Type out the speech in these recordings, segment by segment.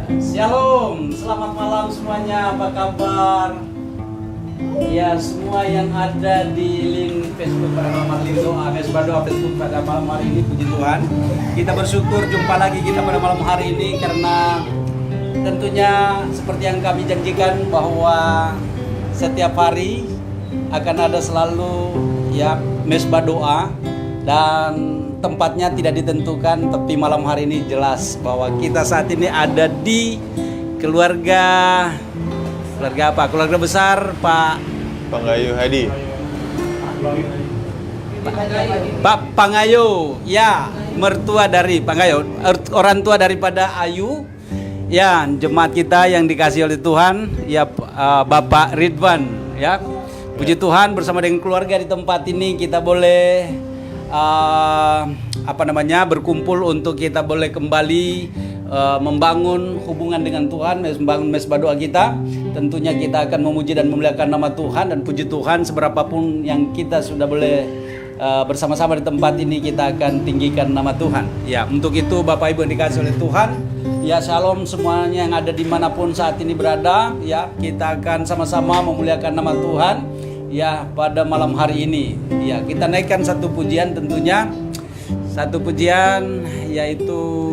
Shalom, selamat malam semuanya, apa kabar? Ya, semua yang ada di link Facebook pada malam hari ini, Ames Badoa Facebook pada malam hari ini, puji Tuhan. Kita bersyukur jumpa lagi kita pada malam hari ini karena tentunya seperti yang kami janjikan bahwa setiap hari akan ada selalu ya mesbah doa dan tempatnya tidak ditentukan, tapi malam hari ini jelas bahwa kita saat ini ada di keluarga apa? Keluarga besar Pak Pangayu Hadi. Pak Pangayu, ya, mertua dari Pangayu, orang tua daripada Ayu. Ya, jemaat kita yang dikasih oleh Tuhan, ya Bapak Ridwan, ya. Puji Tuhan bersama dengan keluarga di tempat ini kita boleh berkumpul untuk kita boleh kembali membangun hubungan dengan Tuhan, membangun mesbah doa kita. Tentunya kita akan memuji dan memuliakan nama Tuhan, dan puji Tuhan seberapapun yang kita sudah boleh bersama-sama di tempat ini, kita akan tinggikan nama Tuhan. Ya, untuk itu Bapak Ibu yang dikasih oleh Tuhan, ya shalom semuanya yang ada dimanapun saat ini berada. Ya, kita akan sama-sama memuliakan nama Tuhan. Ya, pada malam hari ini, ya kita naikkan satu pujian, tentunya satu pujian yaitu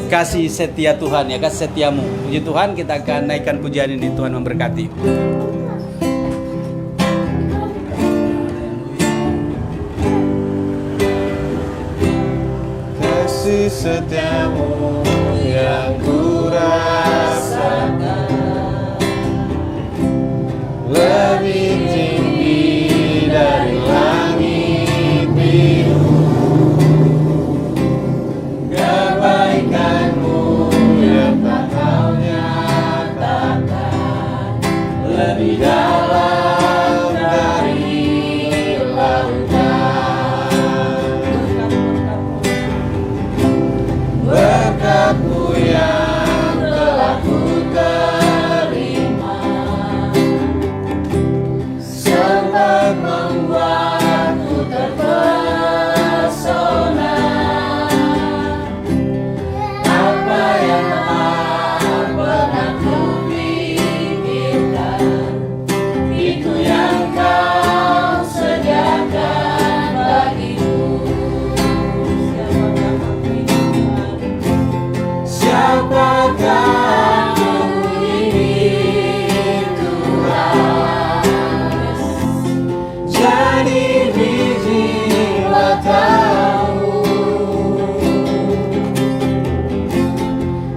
kasih setia Tuhan, ya kasih setiamu. Puji Tuhan, kita akan naikkan pujian ini. Tuhan memberkati. Kasih setiamu yang kurasakan lebih tinggi dari langit biru. Kebaikanmu yang tak kau nyatakan lebih dalam dari lautan. Berkat-Mu yang telah ku terima sempat membuatku terpesona. Apa yang tak pernah ku pikirkan, itu yang Kau sediakan bagiku. Siapakah aku ini Tuhan, jadi biji matamu.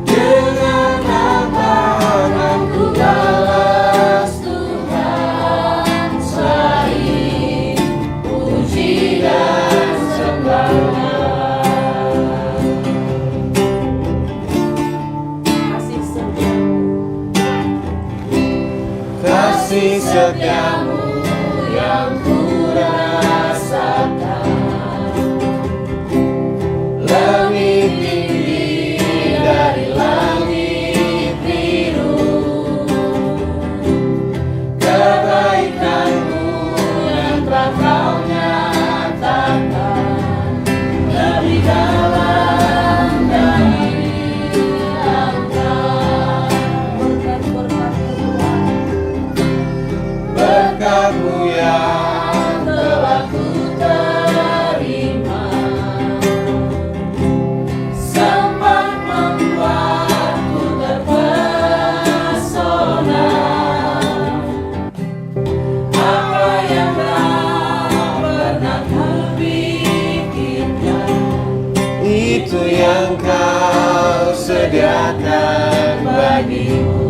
Dengan apa akan ku balas Tuhan selain puji dan sembah. Kasih setiamu yang kurasakan lebih tinggi dari langit biru. Kebaikanmu yang telah kau nyatakan lebih dalam dari lautan. Berkat-Mu yang telah ku terima sempat membuatku terpesona. Apa yang tak pernah ku pikirkan, itu yang Kau sediakan bagiku.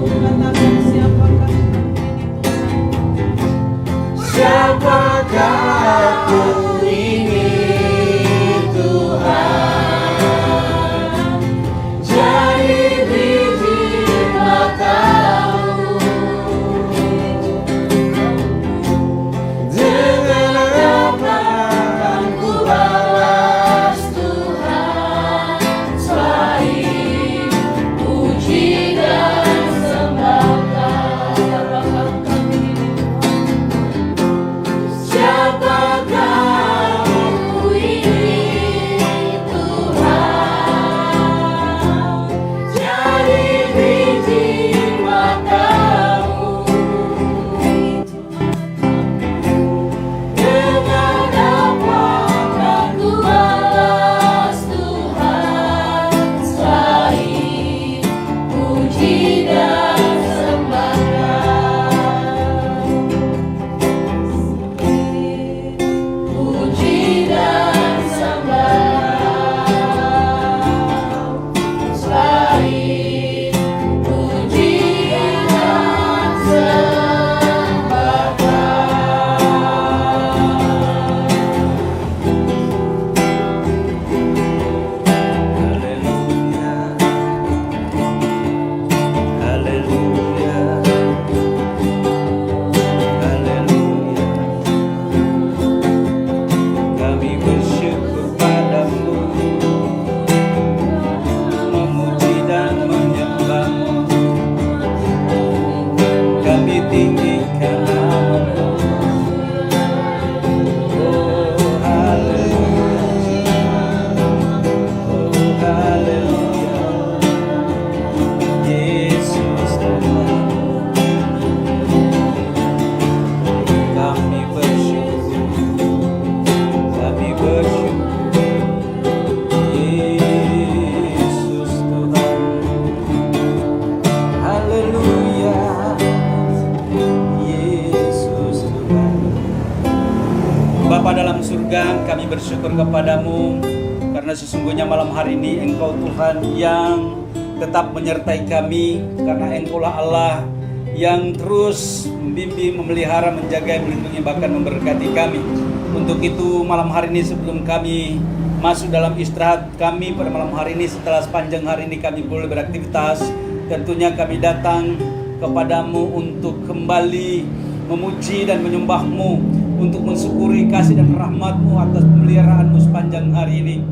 Siapakah aku ini Tuhan, jadi biji matamu. Dengan apa akan ku balas Tuhan selain puji dan sembah. Siapakah bersyukur kepadamu karena sesungguhnya malam hari ini Engkau Tuhan yang tetap menyertai kami, karena Engkaulah Allah yang terus membimbing, memelihara, menjaga, melindungi, bahkan memberkati kami. Untuk itu malam hari ini sebelum kami masuk dalam istirahat kami pada malam hari ini, setelah sepanjang hari ini kami boleh beraktivitas, tentunya kami datang kepadamu untuk kembali memuji dan menyembahmu, untuk mensyukuri kasih dan rahmatmu atas pemeliharaanmu sepanjang hari ini.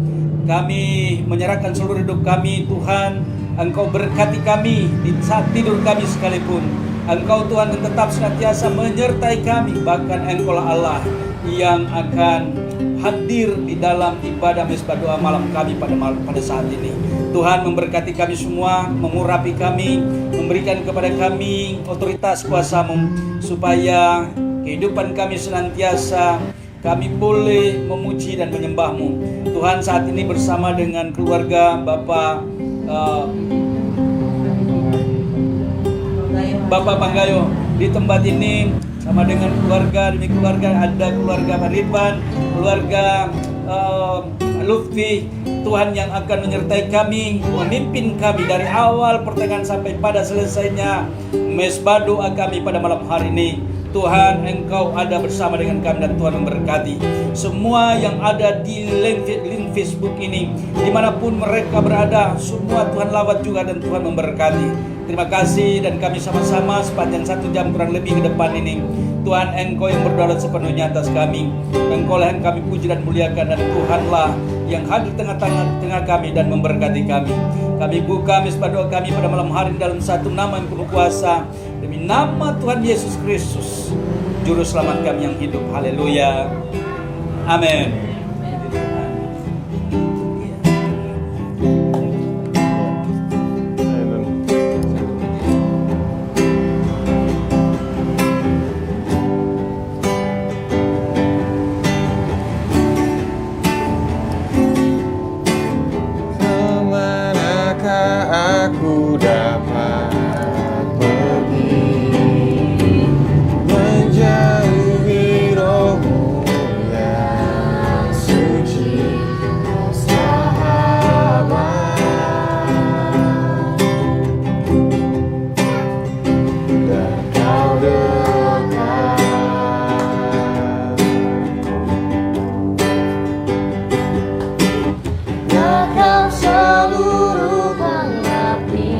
Kami menyerahkan seluruh hidup kami, Tuhan. Engkau berkati kami di saat tidur kami sekalipun. Engkau Tuhan yang tetap senantiasa menyertai kami. Bahkan Engkaulah Allah yang akan hadir di dalam ibadah mesbah doa malam kami pada saat ini. Tuhan memberkati kami semua, mengurapi kami, memberikan kepada kami otoritas kuasa-Mu, supaya kehidupan kami senantiasa kami boleh memuji dan menyembah-Mu. Tuhan, saat ini bersama dengan keluarga Bapak Panggayo di tempat ini, sama dengan keluarga, demi keluarga ada keluarga Pak Ridwan, keluarga Lutfi. Tuhan yang akan menyertai kami, memimpin kami dari awal pertengahan sampai pada selesainya mesbah doa kami pada malam hari ini. Tuhan, Engkau ada bersama dengan kami dan Tuhan memberkati semua yang ada di link Facebook ini, dimanapun mereka berada, semua Tuhan lawat juga dan Tuhan memberkati. Terima kasih, dan kami sama-sama sepanjang 1 jam kurang lebih ke depan ini, Tuhan Engkau yang berdaulat sepenuhnya atas kami. Engkaulah yang kami puji dan muliakan, dan Tuhanlah yang hadir tengah-tengah kami dan memberkati kami. Kami buka mesbah doa kami pada malam hari ini dalam satu nama yang penuh kuasa, demi nama Tuhan Yesus Kristus, Juru Selamat kami yang hidup. Haleluya. Amin. Aku dapat pergi menjauhi rohmu yang suci, sahabat, dan kau dekat. Ya kau seluruh pengabdi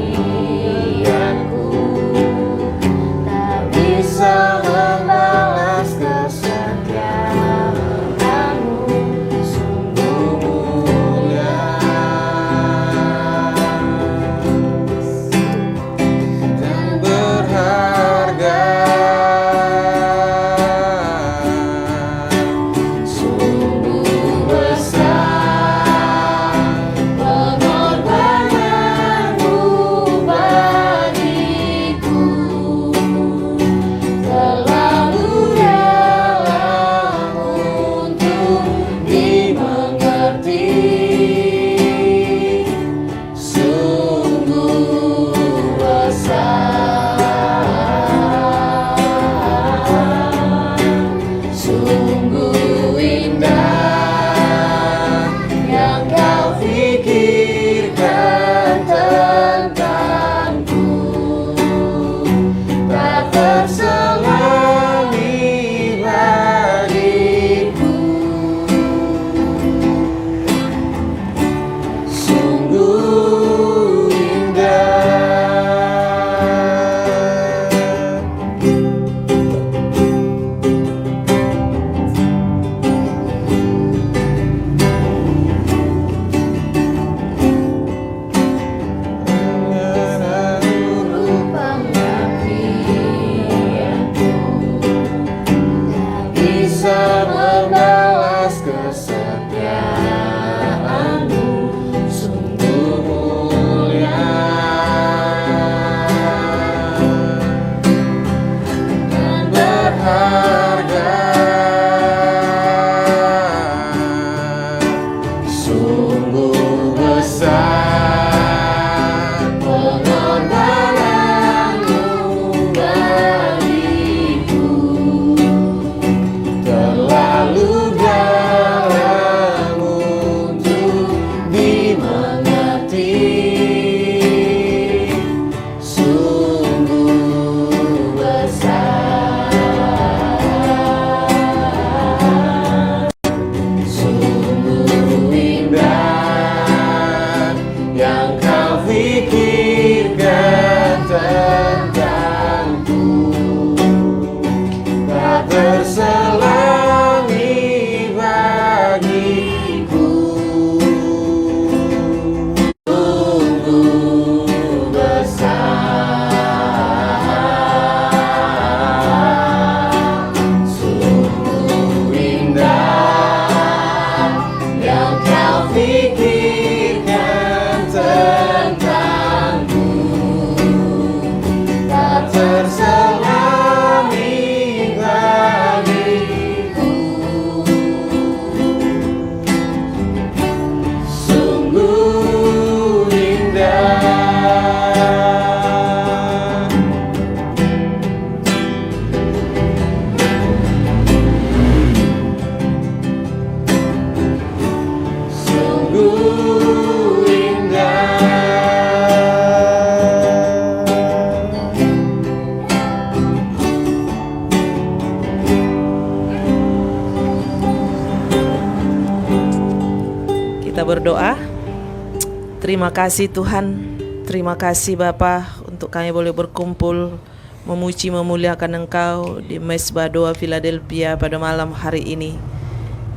Terima kasih Tuhan, terima kasih Bapa untuk kami boleh berkumpul memuji memuliakan Engkau di Mesbah Doa Philadelphia pada malam hari ini.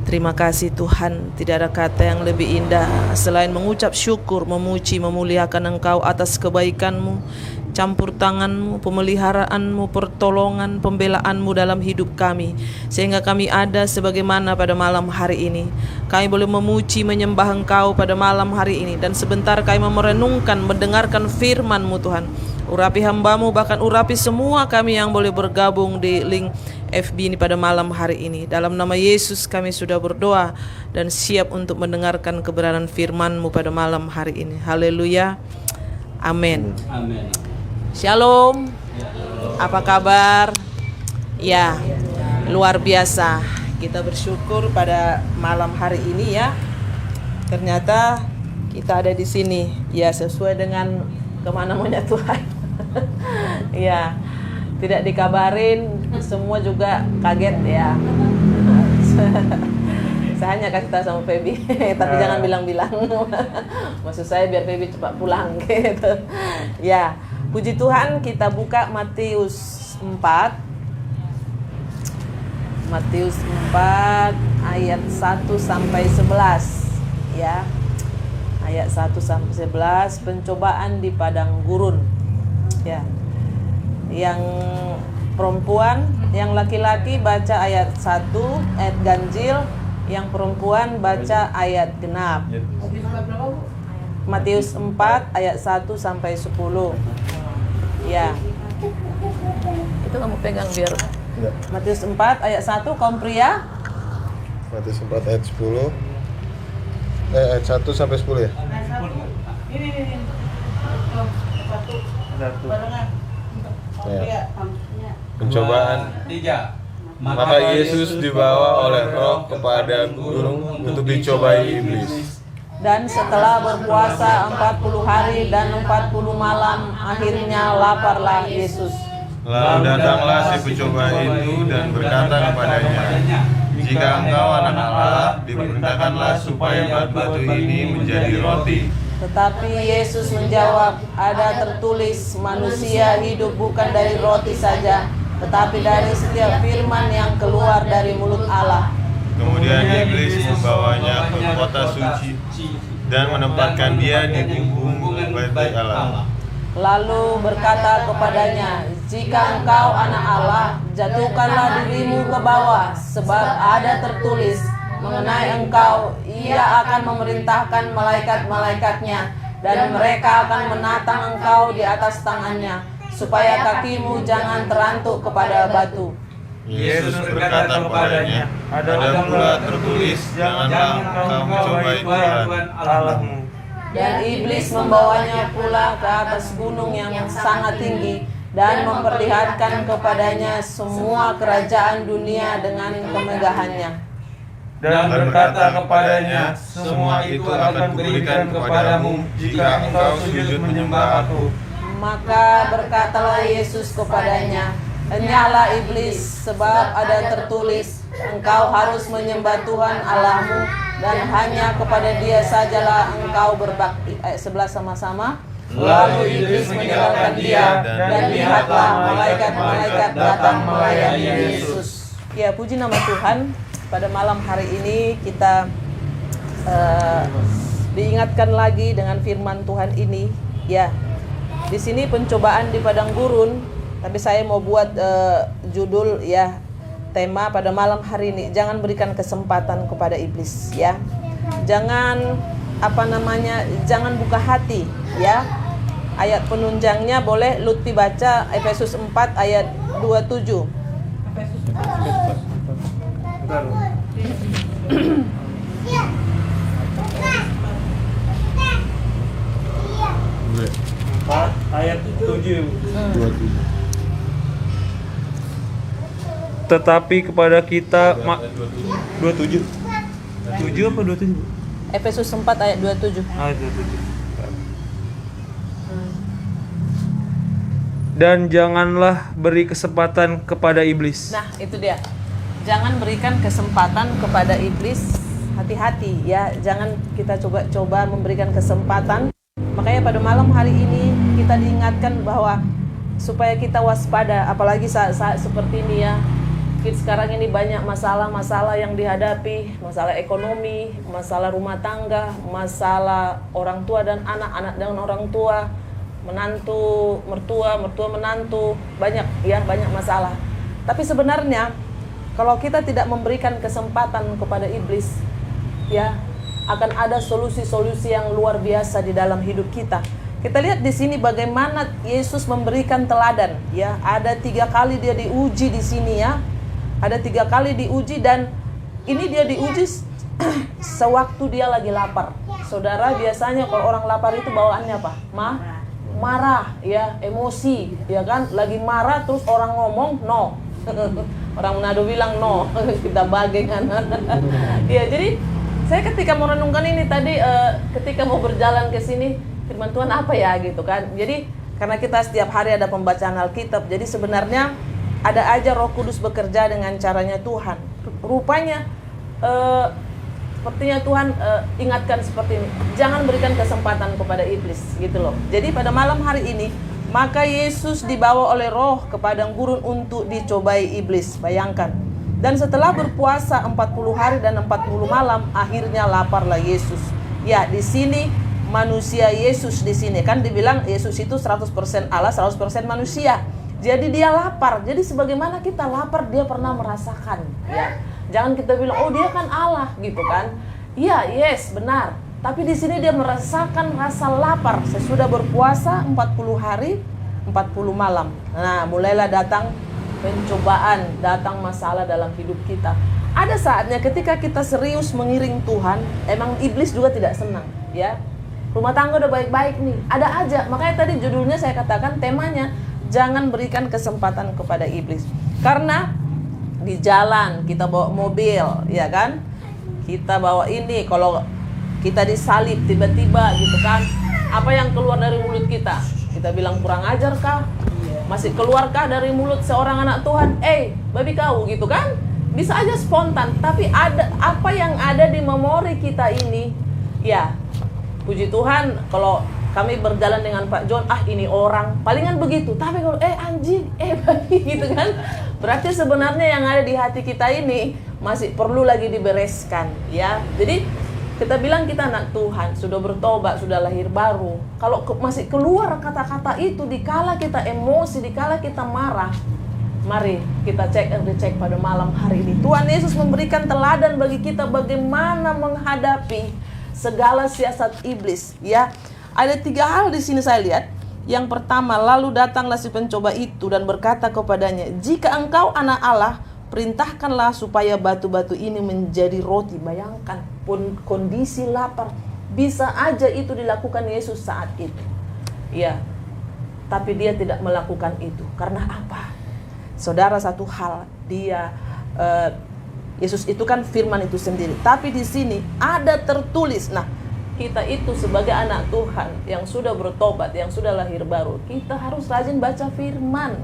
Terima kasih Tuhan, tidak ada kata yang lebih indah selain mengucap syukur, memuji, memuliakan Engkau atas kebaikan-Mu, campur tangan-Mu, pemeliharaanmu, pertolongan, pembelaanmu dalam hidup kami, sehingga kami ada sebagaimana pada malam hari ini. Kami boleh memuji, menyembah Engkau pada malam hari ini, dan sebentar kami merenungkan, mendengarkan firman-Mu Tuhan. Urapi hamba-Mu, bahkan urapi semua kami yang boleh bergabung di link FB ini pada malam hari ini. Dalam nama Yesus kami sudah berdoa dan siap untuk mendengarkan kebenaran firman-Mu pada malam hari ini. Haleluya. Amin. Amin. Shalom. Apa kabar? Ya, luar biasa. Kita bersyukur pada malam hari ini ya. Ternyata kita ada di sini ya, sesuai dengan kemana maunya Tuhan. Ya, tidak dikabarin, semua juga kaget ya. Saya hanya kasih tahu sama Feby, tapi jangan bilang-bilang. Maksud saya biar Feby cepat pulang gitu. Ya, puji Tuhan, kita buka Matius 4. Matius 4 ayat 1 sampai 11 ya. Ayat 1 sampai 11, pencobaan di padang gurun. Ya. Yang perempuan, yang laki-laki baca ayat 1 ayat ganjil, yang perempuan baca ayat genap. Matius 4 ayat 1 sampai 10. Ya. Itu kamu pegang biar. Enggak. Matius 4 ayat 1, kaum pria. Matius 4 ayat 10. Ayat 1 sampai 10 ya? Ya. Pencobaan. 3. Maka Yesus dibawa oleh Roh kepada gunung untuk dicobai iblis. Dan setelah berpuasa 40 hari dan 40 malam, akhirnya laparlah Yesus. Lalu datanglah si pencoba itu dan berkata kepadanya, "Jika engkau anak Allah, diperintahkanlah supaya batu ini menjadi roti." Tetapi Yesus menjawab, "Ada tertulis, manusia hidup bukan dari roti saja, tetapi dari setiap firman yang keluar dari mulut Allah." Kemudian iblis membawanya ke kota suci dan menempatkan dia di punggung bait Allah. Lalu berkata kepadanya, "Jika engkau anak Allah, jatuhkanlah dirimu ke bawah, sebab ada tertulis mengenai engkau, Ia akan memerintahkan malaikat-malaikatnya, dan mereka akan menatang engkau di atas tangannya, supaya kakimu jangan terantuk kepada batu." Yesus berkata kepadanya, "Ada pula tertulis, janganlah engkau mencobai Tuhan Allahmu." Dan iblis membawanya pula ke atas gunung yang sangat tinggi dan memperlihatkan kepadanya semua kerajaan dunia dengan kemegahannya. Dan berkata kepadanya, "Semua itu akan kuberikan kepadamu jika engkau sujud menyembah aku." Maka berkatalah Yesus kepadanya, "Enyahlah iblis, sebab ada tertulis, engkau harus menyembah Tuhan Allahmu, dan hanya kepada Dia sajalah engkau berbakti." Ayat 11 sama-sama. Lalu iblis meninggalkan dia, dan lihatlah malaikat-malaikat datang melayani Yesus. Ya, puji nama Tuhan. Pada malam hari ini kita diingatkan lagi dengan firman Tuhan ini. Ya, di sini pencobaan di padang gurun. Tapi saya mau buat judul ya, tema pada malam hari ini, jangan berikan kesempatan kepada iblis ya. Jangan jangan buka hati ya. Ayat penunjangnya boleh Lutfi baca Efesus 4 ayat 27. Ayat 7. 27. Tetapi kepada kita 27. 7 apa 27? Efesus 4 ayat 27. Ayat 27. Dan janganlah beri kesempatan kepada iblis. Nah, itu dia. Jangan berikan kesempatan kepada iblis. Hati-hati ya, jangan kita coba-coba memberikan kesempatan Makanya pada malam hari ini kita diingatkan bahwa supaya kita waspada, apalagi saat-saat seperti ini ya. Sekarang ini banyak masalah-masalah yang dihadapi, masalah ekonomi, masalah rumah tangga, masalah orang tua dan anak, anak dan orang tua, menantu, mertua, mertua menantu, banyak ya, banyak masalah. Tapi sebenarnya kalau kita tidak memberikan kesempatan kepada iblis, ya, akan ada solusi-solusi yang luar biasa di dalam hidup kita. Kita lihat di sini bagaimana Yesus memberikan teladan, ya. Ada 3 kali dia diuji di sini ya. Ada 3 kali diuji dan ini dia diuji sewaktu dia lagi lapar. Saudara, biasanya kalau orang lapar itu bawaannya apa? Marah, ya, emosi, ya kan? Lagi marah terus orang ngomong no. Orang Manado bilang no, kita bagengan. Ya, jadi saya ketika merenungkan ini tadi, ketika mau berjalan ke sini, firman Tuhan apa ya gitu kan. Jadi karena kita setiap hari ada pembacaan Alkitab, jadi sebenarnya ada aja Roh Kudus bekerja dengan caranya Tuhan. Rupanya sepertinya Tuhan ingatkan seperti ini, jangan berikan kesempatan kepada iblis gitu loh. Jadi pada malam hari ini, maka Yesus dibawa oleh Roh ke padang gurun untuk dicobai iblis. Bayangkan. Dan setelah berpuasa 40 hari dan 40 malam, akhirnya laparlah Yesus. Ya, di sini manusia Yesus di sini kan dibilang Yesus itu 100% Allah, 100% manusia. Jadi dia lapar. Jadi sebagaimana kita lapar, dia pernah merasakan, ya. Jangan kita bilang, "Oh, dia kan Allah," gitu kan. Iya, yes, benar. Tapi di sini dia merasakan rasa lapar sesudah berpuasa 40 hari, 40 malam. Nah, mulailah datang pencobaan, datang masalah dalam hidup kita. Ada saatnya ketika kita serius mengiring Tuhan, emang iblis juga tidak senang, ya. Rumah tangga udah baik-baik nih, ada aja. Makanya tadi judulnya saya katakan temanya, jangan berikan kesempatan kepada iblis. Karena di jalan kita bawa mobil, ya kan? Kita bawa ini, kalau kita disalib tiba-tiba gitu kan, apa yang keluar dari mulut kita? Kita bilang kurang ajar kah? Masih keluarkah dari mulut seorang anak Tuhan? Babi kau gitu kan? Bisa aja spontan, tapi ada apa yang ada di memori kita ini. Ya, puji Tuhan kalau kami berjalan dengan Pak John, ini orang, palingan begitu. Tapi kalau anjing, babi gitu kan. Berarti sebenarnya yang ada di hati kita ini masih perlu lagi dibereskan, ya. Jadi kita bilang kita anak Tuhan, sudah bertobat, sudah lahir baru. Kalau masih keluar kata-kata itu dikala kita emosi, dikala kita marah, mari kita cek and recheck pada malam hari ini. Tuhan Yesus memberikan teladan bagi kita bagaimana menghadapi segala siasat iblis, ya. Ada 3 hal di sini saya lihat. Yang pertama, lalu datanglah si pencoba itu dan berkata kepadanya, "Jika engkau anak Allah, perintahkanlah supaya batu-batu ini menjadi roti." Bayangkan pun kondisi lapar, bisa aja itu dilakukan Yesus saat itu, ya. Tapi dia tidak melakukan itu karena apa? Saudara, satu hal, dia Yesus itu kan firman itu sendiri. Tapi di sini ada tertulis. Nah, kita itu sebagai anak Tuhan yang sudah bertobat, yang sudah lahir baru, kita harus rajin baca firman,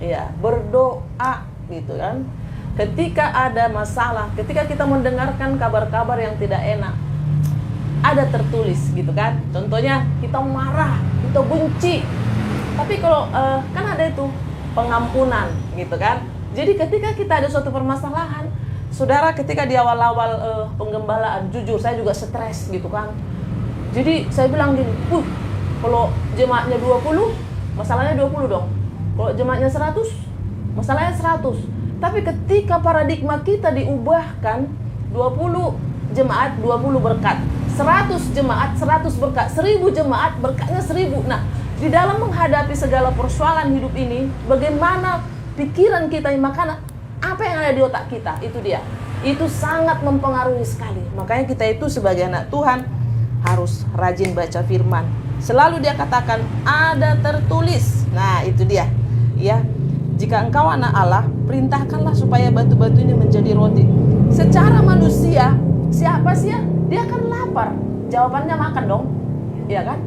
ya, berdoa gitu kan. Ketika ada masalah, ketika kita mendengarkan kabar-kabar yang tidak enak, ada tertulis gitu kan. Contohnya kita marah, kita benci. Tapi kalau kan ada itu pengampunan gitu kan. Jadi ketika kita ada suatu permasalahan, saudara, ketika di awal-awal penggembalaan, jujur saya juga stres gitu kan. Jadi saya bilang gini, kalau jemaatnya 20, masalahnya 20 dong. Kalau jemaatnya 100, masalahnya 100. Tapi ketika paradigma kita diubahkan, 20 jemaat 20 berkat, 100 jemaat 100 berkat, 1000 jemaat berkatnya 1000. Nah, di dalam menghadapi segala persoalan hidup ini, bagaimana pikiran kita, makanya apa yang ada di otak kita, itu dia. Itu sangat mempengaruhi sekali. Makanya kita itu sebagai anak Tuhan harus rajin baca firman. Selalu dia katakan ada tertulis. Nah, itu dia. Ya. Jika engkau anak Allah, perintahkanlah supaya batu-batu ini menjadi roti. Secara manusia, siapa sih ya? Dia akan lapar. Jawabannya makan dong. Iya kan?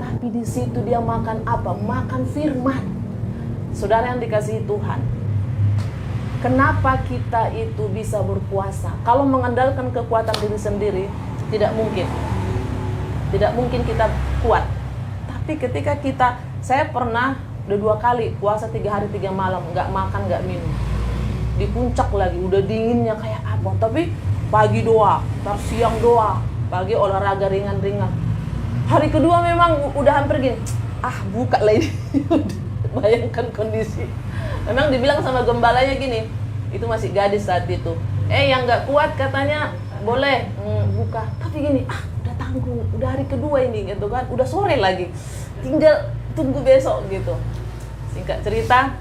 Tapi di situ dia makan apa? Makan firman. Saudara yang dikasihi Tuhan, kenapa kita itu bisa berpuasa? Kalau mengandalkan kekuatan diri sendiri, tidak mungkin. Tidak mungkin kita kuat. Tapi ketika saya pernah udah 2 kali puasa 3 hari 3 malam, nggak makan nggak minum, di puncak lagi, udah dinginnya kayak apa, tapi pagi doa, ntar siang doa, pagi olahraga ringan-ringan. Hari kedua memang udah hampir gini, buka lah ini. Bayangkan kondisi. Memang dibilang sama gembalanya gini, itu masih gadis saat itu, yang nggak kuat katanya boleh buka, tapi gini, udah tanggung, udah hari kedua ini gitu kan, udah sore lagi, tinggal tunggu besok gitu. Singkat cerita,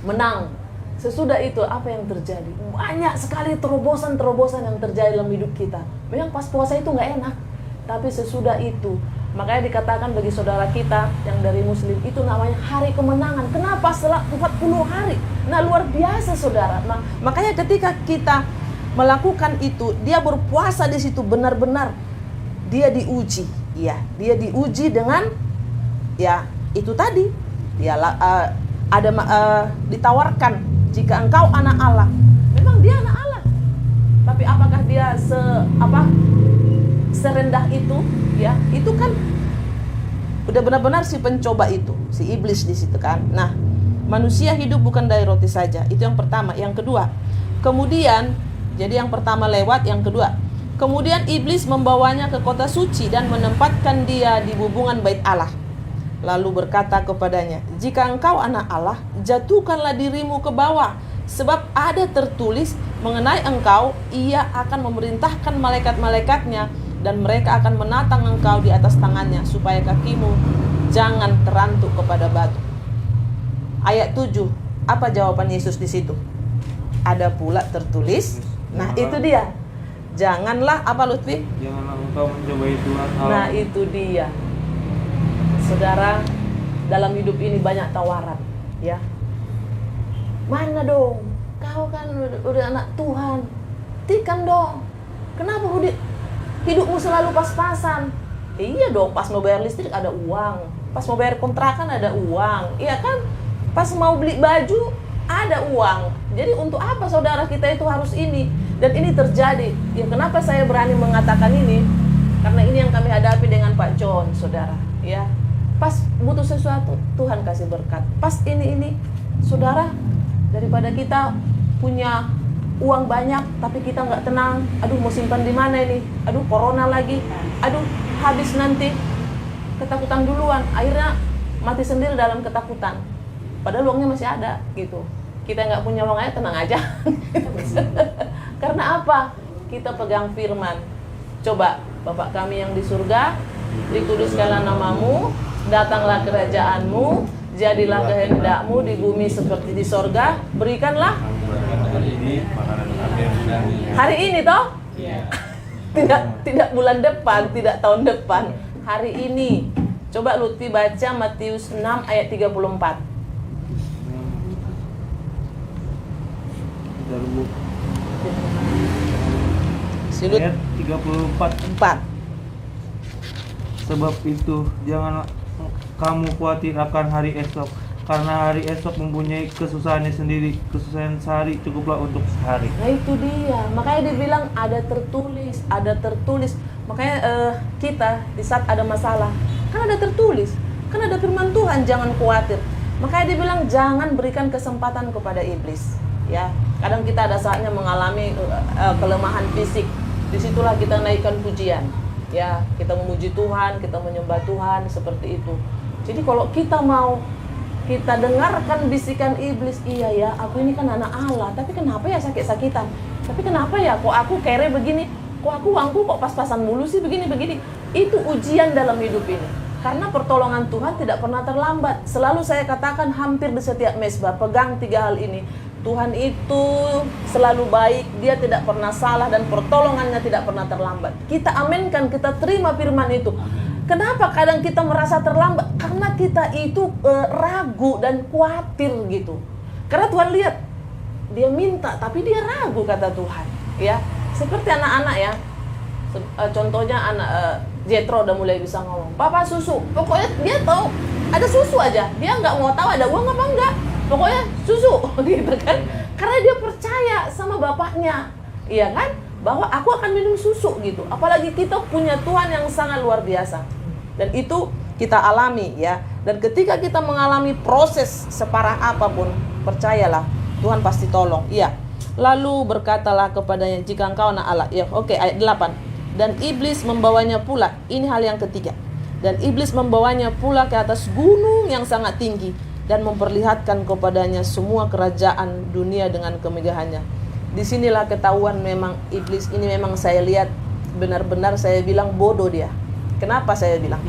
menang. Sesudah itu apa yang terjadi? Banyak sekali terobosan-terobosan yang terjadi dalam hidup kita. Memang pas puasa itu nggak enak, tapi sesudah itu, makanya dikatakan bagi saudara kita yang dari Muslim itu namanya hari kemenangan. Kenapa? Setelah 40 hari. Nah, luar biasa saudara. Nah, makanya ketika kita melakukan itu, dia berpuasa di situ benar-benar dia diuji, ya. Dia diuji dengan ya itu tadi. Dia ditawarkan, jika engkau anak Allah. Memang dia anak Allah. Tapi apakah dia serendah itu, ya? Itu kan udah benar-benar si pencoba itu, si iblis di situ kan. Nah, manusia hidup bukan dari roti saja. Itu yang pertama. Yang kedua, kemudian jadi yang pertama lewat, yang kedua, kemudian iblis membawanya ke kota suci dan menempatkan dia di bubungan bait Allah. Lalu berkata kepadanya, jika engkau anak Allah, jatuhkanlah dirimu ke bawah, sebab ada tertulis mengenai engkau, ia akan memerintahkan malaikat-malaikatnya, dan mereka akan menatang engkau di atas tangannya, supaya kakimu jangan terantuk kepada batu. Ayat 7, apa jawaban Yesus di situ? Ada pula tertulis. Nah, itu dia. Janganlah apa, Lutfi? Janganlah engkau mencobai Tuhan Allah. Nah, itu dia. Saudara, dalam hidup ini banyak tawaran, ya. Mana dong? Kau kan udah anak Tuhan. Buktikan dong. Kenapa hidupmu selalu pas-pasan? Iya dong, pas mau bayar listrik ada uang, pas mau bayar kontrakan ada uang, iya kan? Pas mau beli baju ada uang. Jadi untuk apa saudara kita itu harus ini? Dan ini terjadi. Ya, kenapa saya berani mengatakan ini? Karena ini yang kami hadapi dengan Pak John, saudara. Ya, pas butuh sesuatu, Tuhan kasih berkat. Pas ini, saudara, daripada kita punya uang banyak, tapi kita nggak tenang. Aduh, mau simpan di mana ini? Aduh, corona lagi. Aduh, habis nanti. Ketakutan duluan. Akhirnya mati sendiri dalam ketakutan. Padahal uangnya masih ada, gitu. Kita nggak punya uang aja, tenang aja. Karena apa? Kita pegang firman. Coba, Bapak kami yang di surga, dikuduskanlah namamu, datanglah kerajaanmu, jadilah kehendakmu di bumi seperti di sorga, berikanlah hari ini toh? Tidak bulan depan, tidak tahun depan, hari ini. Coba Lutfi baca Matius 6 ayat 34. Silut Ayat 34. Sebab itu janganlah kamu khawatir akan hari esok, karena hari esok mempunyai kesusahannya sendiri. Kesusahan sehari cukuplah untuk sehari. Nah itu dia, makanya dibilang ada tertulis. Makanya kita di saat ada masalah, kan ada tertulis, kan ada firman Tuhan, jangan khawatir. Makanya dibilang jangan berikan kesempatan kepada iblis. Ya, kadang kita ada saatnya mengalami kelemahan fisik. Disitulah kita naikkan pujian. Ya, kita memuji Tuhan, kita menyembah Tuhan seperti itu. Jadi kalau kita mau kita dengarkan bisikan iblis, iya ya, aku ini kan anak Allah, tapi kenapa ya sakit-sakitan? Tapi kenapa ya kok aku kere begini? Kok aku uangku kok pas-pasan mulu sih begini-begini? Itu ujian dalam hidup ini. Karena pertolongan Tuhan tidak pernah terlambat. Selalu saya katakan hampir di setiap mesbah, pegang 3 hal ini. Tuhan itu selalu baik, dia tidak pernah salah, dan pertolongannya tidak pernah terlambat. Kita aminkan, kita terima firman itu. Kenapa kadang kita merasa terlambat? Karena kita itu ragu dan khawatir gitu. Karena Tuhan lihat, dia minta tapi dia ragu, kata Tuhan. Ya, seperti anak-anak ya. Contohnya anak Jetro udah mulai bisa ngomong, Papa susu. Pokoknya dia tahu ada susu aja. Dia nggak mau tahu ada uang apa enggak. Pokoknya susu, gitu kan? Karena dia percaya sama bapaknya, iya kan? Bahwa aku akan minum susu gitu. Apalagi kita punya Tuhan yang sangat luar biasa. Dan itu kita alami ya. Dan ketika kita mengalami proses separah apapun, percayalah Tuhan pasti tolong. Iya. Lalu berkatalah kepadanya, jika engkau anak Allah. Ya, oke, ayat 8. Dan iblis membawanya pula. Ini hal yang ketiga. Dan iblis membawanya pula ke atas gunung yang sangat tinggi dan memperlihatkan kepadanya semua kerajaan dunia dengan kemegahannya. Disinilah ketahuan memang iblis ini memang saya lihat benar-benar saya bilang bodoh dia. Kenapa saya bilang?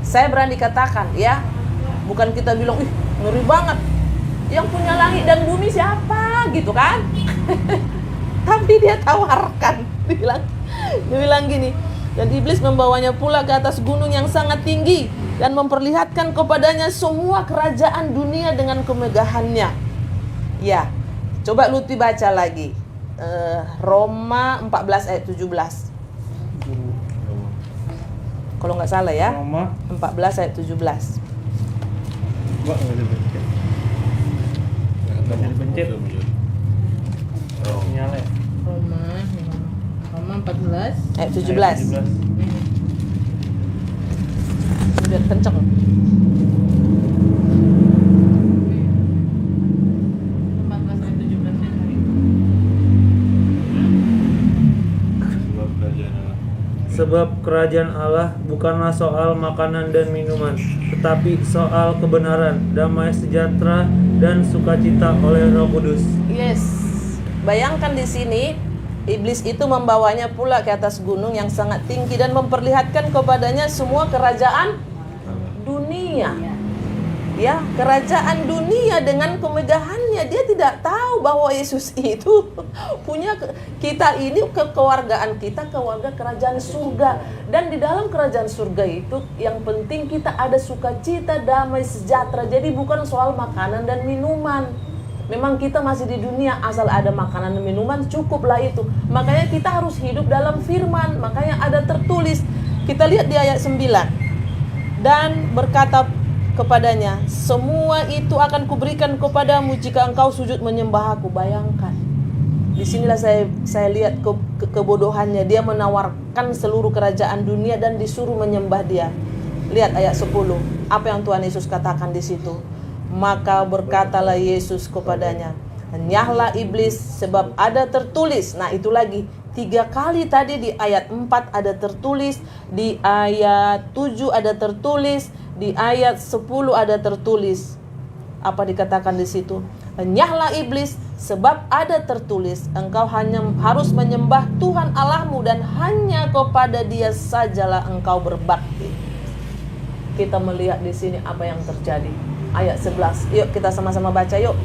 Saya berani katakan ya, bukan kita bilang, ih ngeri banget, yang punya langit dan bumi siapa gitu kan. Tapi dia tawarkan, dia bilang gini, dan iblis membawanya pula ke atas gunung yang sangat tinggi dan memperlihatkan kepadanya semua kerajaan dunia dengan kemegahannya. Ya, coba Lutfi baca lagi Roma 14 ayat 17. Kalau nggak salah ya, Roma 14 ayat 17. Dipencet. Nyala ya? Roma 14 Ayat 17. Biar kenceng. ayat 17 ya. Sebab kerajaan Allah bukanlah soal makanan dan minuman, tetapi soal kebenaran, damai sejahtera, dan sukacita oleh Roh Kudus. Yes. Bayangkan di sini iblis itu membawanya pula ke atas gunung yang sangat tinggi dan memperlihatkan kepadanya semua kerajaan dunia. Ya, kerajaan dunia dengan kemegahannya. Dia tidak tahu bahwa Yesus itu punya kita ini kekeluargaan kita, keluarga kerajaan surga. Dan di dalam kerajaan surga itu yang penting kita ada sukacita, damai, sejahtera. Jadi bukan soal makanan dan minuman. Memang kita masih di dunia, asal ada makanan dan minuman cukuplah itu. Makanya kita harus hidup dalam firman. Makanya ada tertulis. Kita lihat di ayat 9. Dan berkata kepadanya, semua itu akan kuberikan kepadamu jika engkau sujud menyembah aku. Bayangkan. Disinilah saya lihat kebodohannya. Dia menawarkan seluruh kerajaan dunia dan disuruh menyembah dia. Lihat ayat 10. Apa yang Tuhan Yesus katakan di situ? Maka berkatalah Yesus kepadanya, enyahlah iblis, sebab ada tertulis. Nah itu lagi 3 kali tadi di ayat 4 ada tertulis, di ayat 7 ada tertulis, di ayat 10 ada tertulis. Apa dikatakan di situ? Enyahlah iblis, sebab ada tertulis, engkau hanya harus menyembah Tuhan Allahmu dan hanya kepada Dia sajalah engkau berbakti. Kita melihat di sini apa yang terjadi. Ayat 11. Yuk kita sama-sama baca yuk.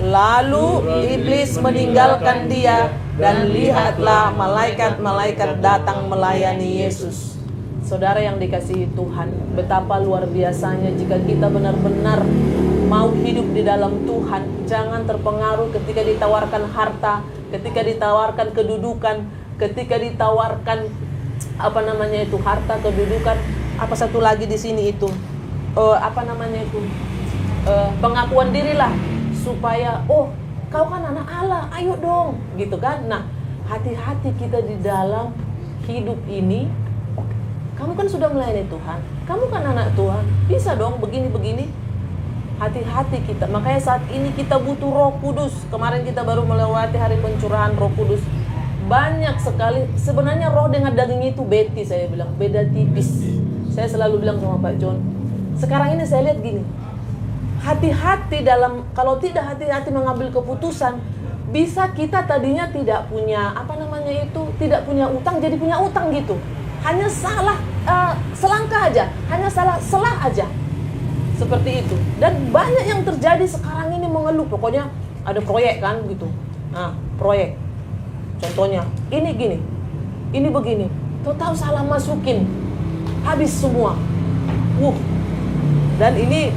Lalu iblis meninggalkan dia dan lihatlah malaikat-malaikat datang melayani Yesus. Saudara yang dikasihi Tuhan, betapa luar biasanya jika kita benar-benar mau hidup di dalam Tuhan. Jangan terpengaruh ketika ditawarkan harta, ketika ditawarkan kedudukan, ketika ditawarkan harta, kedudukan, apa satu lagi di sini itu pengakuan dirilah, supaya kau kan anak Allah, ayo dong gitu kan. Nah hati-hati kita di dalam hidup ini. Kamu kan sudah melayani Tuhan, kamu kan anak Tuhan, bisa dong begini-begini. Hati-hati kita. Makanya saat ini kita butuh Roh Kudus. Kemarin kita baru melewati hari pencurahan Roh Kudus. Banyak sekali. Sebenarnya roh dengan daging itu saya bilang beda tipis. Saya selalu bilang sama Pak John, sekarang ini saya lihat gini, hati-hati dalam, kalau tidak hati-hati mengambil keputusan, bisa kita tadinya tidak punya tidak punya utang jadi punya utang gitu. Hanya salah selangkah aja, hanya salah selah aja. Seperti itu. Dan banyak yang terjadi sekarang ini mengeluh, pokoknya ada proyek kan gitu. Nah, proyek. Contohnya, ini gini. Ini begini. Tahu salah masukin. Habis semua. Dan ini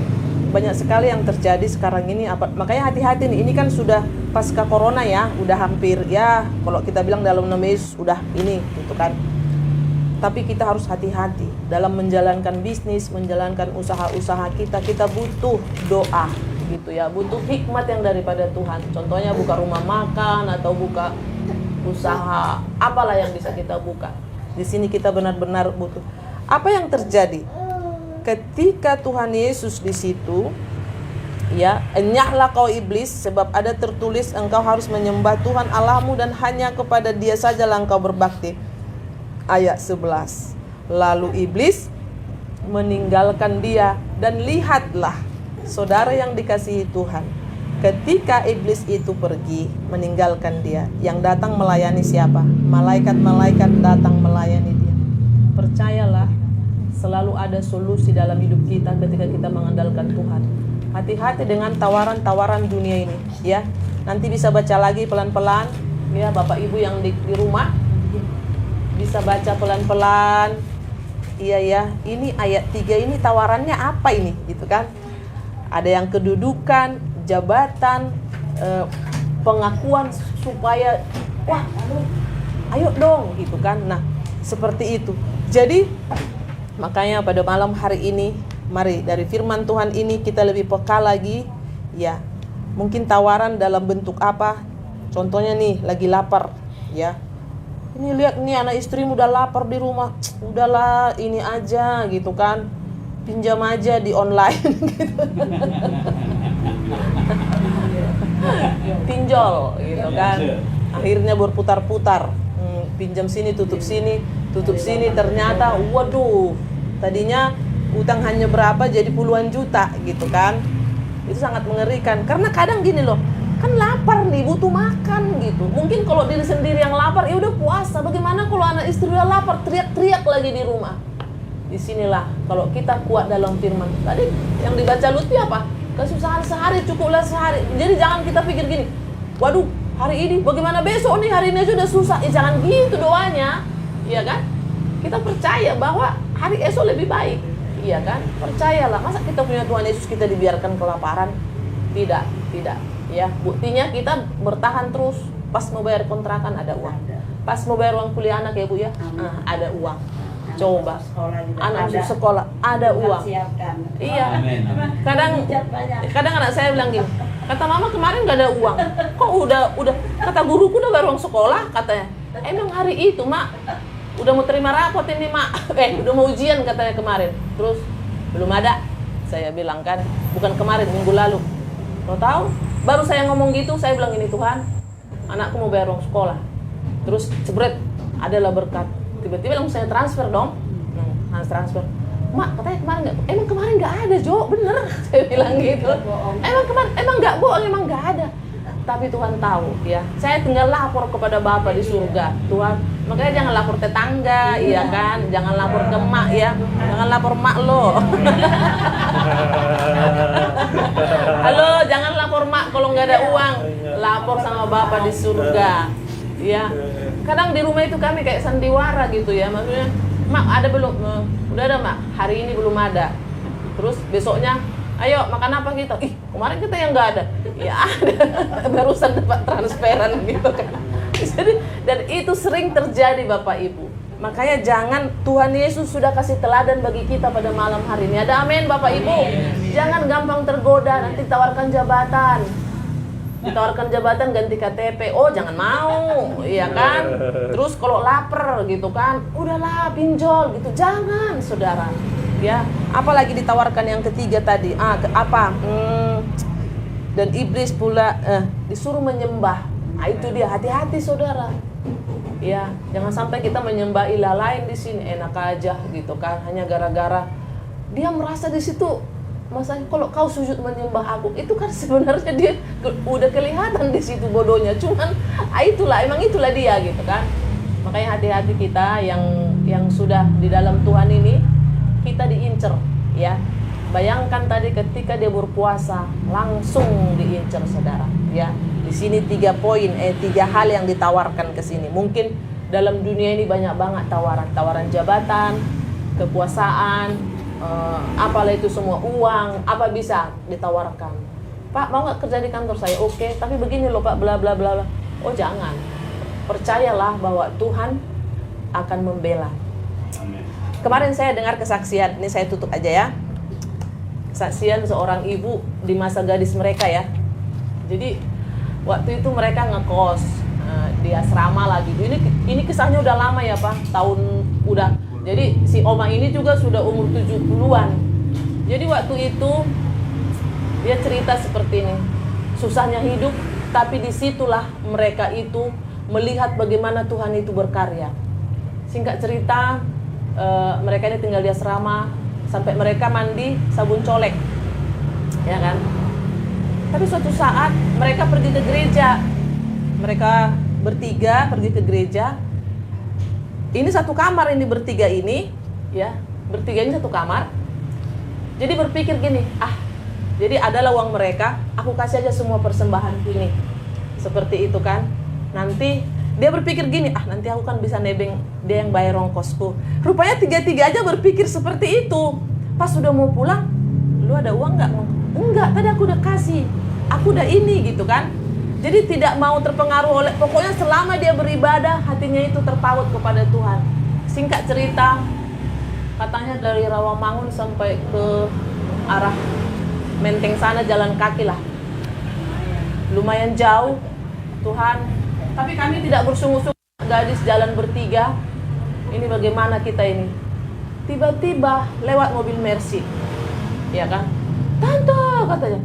banyak sekali yang terjadi sekarang ini. Makanya hati-hati nih. Ini kan sudah pasca corona ya, udah hampir ya, kalau kita bilang dalam 6 Mei udah ini gitu kan. Tapi kita harus hati-hati dalam menjalankan bisnis, menjalankan usaha-usaha kita. Kita butuh doa gitu ya, butuh hikmat yang daripada Tuhan. Contohnya buka rumah makan atau buka usaha apalah yang bisa kita buka. Di sini kita benar-benar butuh. Apa yang terjadi? ketika Tuhan Yesus di situ, ya, enyahlah kau iblis, sebab ada tertulis engkau harus menyembah Tuhan Allahmu dan hanya kepada Dia sajalah engkau berbakti. Ayat 11. Lalu iblis meninggalkan dia, dan lihatlah, saudara yang dikasihi Tuhan, ketika iblis itu pergi meninggalkan dia, yang datang melayani siapa? Malaikat-malaikat datang melayani dia. Percayalah, selalu ada solusi dalam hidup kita ketika kita mengandalkan Tuhan. Hati-hati dengan tawaran-tawaran dunia ini, ya. Nanti bisa baca lagi pelan-pelan, ya, Bapak Ibu yang di rumah bisa baca pelan-pelan. Iya ya, ini ayat 3 ini tawarannya apa ini, gitu kan? Ada yang kedudukan, jabatan, pengakuan supaya wah, ayo dong, gitu kan? Nah, seperti itu. Jadi makanya pada malam hari ini, mari dari firman Tuhan ini kita lebih peka lagi, ya. Mungkin tawaran dalam bentuk apa? Contohnya nih, lagi lapar, ya. Ini lihat nih anak istrimu udah lapar di rumah, udahlah ini aja, gitu kan, pinjam aja di online, gitu. Pinjol, gitu kan. Akhirnya berputar-putar, pinjam sini, tutup sini, ternyata, waduh, tadinya utang hanya berapa jadi puluhan juta, gitu kan. Itu sangat mengerikan, karena kadang gini loh, kan lapar nih, butuh makan gitu. Mungkin kalau diri sendiri yang lapar, ya udah puasa. Bagaimana kalau anak istri udah lapar, teriak-teriak lagi di rumah? Disinilah kalau kita kuat dalam firman. Tadi yang dibaca Lutfi apa? Kesusahan sehari cukuplah sehari. Jadi jangan kita pikir gini, waduh hari ini bagaimana besok nih, hari ini sudah susah. Jangan gitu doanya, iya kan? Kita percaya bahwa hari esok lebih baik, iya kan? Percayalah. Masa kita punya Tuhan Yesus kita dibiarkan kelaparan? Tidak. Ya, buktinya kita bertahan terus. Pas mau bayar kontrakan ada uang. Pas mau bayar uang kuliah anak ya Bu ya, ada uang. Coba anak masuk sekolah ada uang. Iya. Kadang anak saya bilang gini, kata mama kemarin gak ada uang. Kok udah kata guruku udah bayar uang sekolah katanya. Emang hari itu mak udah mau terima rapot ini mak. Udah mau ujian katanya kemarin. Terus belum ada. Saya bilang kan, bukan kemarin, minggu lalu. Lo tahu? Baru saya ngomong gitu, saya bilang ini, Tuhan, anakku mau bayar uang sekolah. Terus jebret, adalah berkat. Tiba-tiba langsung saya transfer dong. Harus transfer. Mak, katanya kemarin nggak? Emang kemarin nggak ada, Jo, bener. Saya bilang gitu. Emang nggak bohong, emang nggak ada. Tapi Tuhan tahu, ya. Saya tinggal lapor kepada Bapa di surga, Tuhan. Makanya jangan lapor tetangga, iya kan? Jangan lapor ke mak, ya. Jangan lapor mak lo. Halo, jangan lapor mak kalau nggak ada uang. Lapor sama Bapa di surga, ya. Kadang di rumah itu kami kayak sandiwara gitu ya, maksudnya, mak ada belum? Udah ada mak, hari ini belum ada. Terus besoknya, ayo makan apa kita? Ih, kemarin kita yang nggak ada. Ya ada, barusan dapat transferan gitu kan. Jadi, dan itu sering terjadi Bapak Ibu. Makanya jangan, Tuhan Yesus sudah kasih teladan bagi kita pada malam hari ini. Ada amin Bapak Ibu. Jangan gampang tergoda, nanti tawarkan jabatan. Ditawarkan jabatan ganti KTP, oh jangan mau, iya kan? Terus kalau lapar gitu kan, udahlah pinjol gitu, jangan saudara. Ya, apalagi ditawarkan yang ketiga tadi, dan iblis pula disuruh menyembah. Itu dia, hati-hati saudara. Ya, jangan sampai kita menyembah ilah lain di sini, enak aja gitu kan, hanya gara-gara dia merasa di situ. Masanya kalau kau sujud menyembah aku, itu kan sebenarnya dia udah kelihatan di situ bodohnya. Cuman emang itulah dia gitu kan. Makanya hati-hati kita yang sudah di dalam Tuhan ini, kita diincer ya. Bayangkan tadi ketika dia berpuasa langsung diincer saudara ya. Di sini 3 poin, 3 hal yang ditawarkan ke sini. Mungkin dalam dunia ini banyak banget tawaran jabatan, kekuasaan, apalah itu semua, uang, apa bisa ditawarkan. Pak, mau nggak kerja di kantor saya? Oke, tapi begini loh Pak, bla bla bla. Oh jangan. Percayalah bahwa Tuhan akan membela. Amin. Kemarin saya dengar kesaksian, ini saya tutup aja ya. Kesaksian seorang ibu di masa gadis mereka ya. Jadi waktu itu mereka ngekos di asrama lagi. Ini kisahnya udah lama ya Pak, tahun udah. Jadi si oma ini juga sudah umur 70-an. Jadi waktu itu dia cerita seperti ini, susahnya hidup, tapi disitulah mereka itu melihat bagaimana Tuhan itu berkarya. Singkat cerita, mereka ini tinggal di asrama sampai mereka mandi sabun colek, ya kan? Tapi suatu saat mereka pergi ke gereja, mereka bertiga pergi ke gereja. Ini satu kamar ini bertiga ini, ya, bertiga ini satu kamar. Jadi berpikir gini, jadi adalah uang mereka, aku kasih aja semua persembahan ini, seperti itu kan. Nanti dia berpikir gini, nanti aku kan bisa nebeng dia yang bayar ongkosku. Rupanya tiga-tiga aja berpikir seperti itu. Pas sudah mau pulang, lu ada uang nggak? Enggak, tadi aku udah kasih, aku udah ini gitu kan. Jadi tidak mau terpengaruh oleh, pokoknya selama dia beribadah, hatinya itu terpaut kepada Tuhan. Singkat cerita, katanya dari Rawamangun sampai ke arah Menteng sana jalan kaki lah. Lumayan jauh, Tuhan. Tapi kami tidak bersungguh-sungguh, gadis jalan bertiga. Ini bagaimana kita ini? Tiba-tiba lewat mobil Mercy, ya kan? Tante, katanya,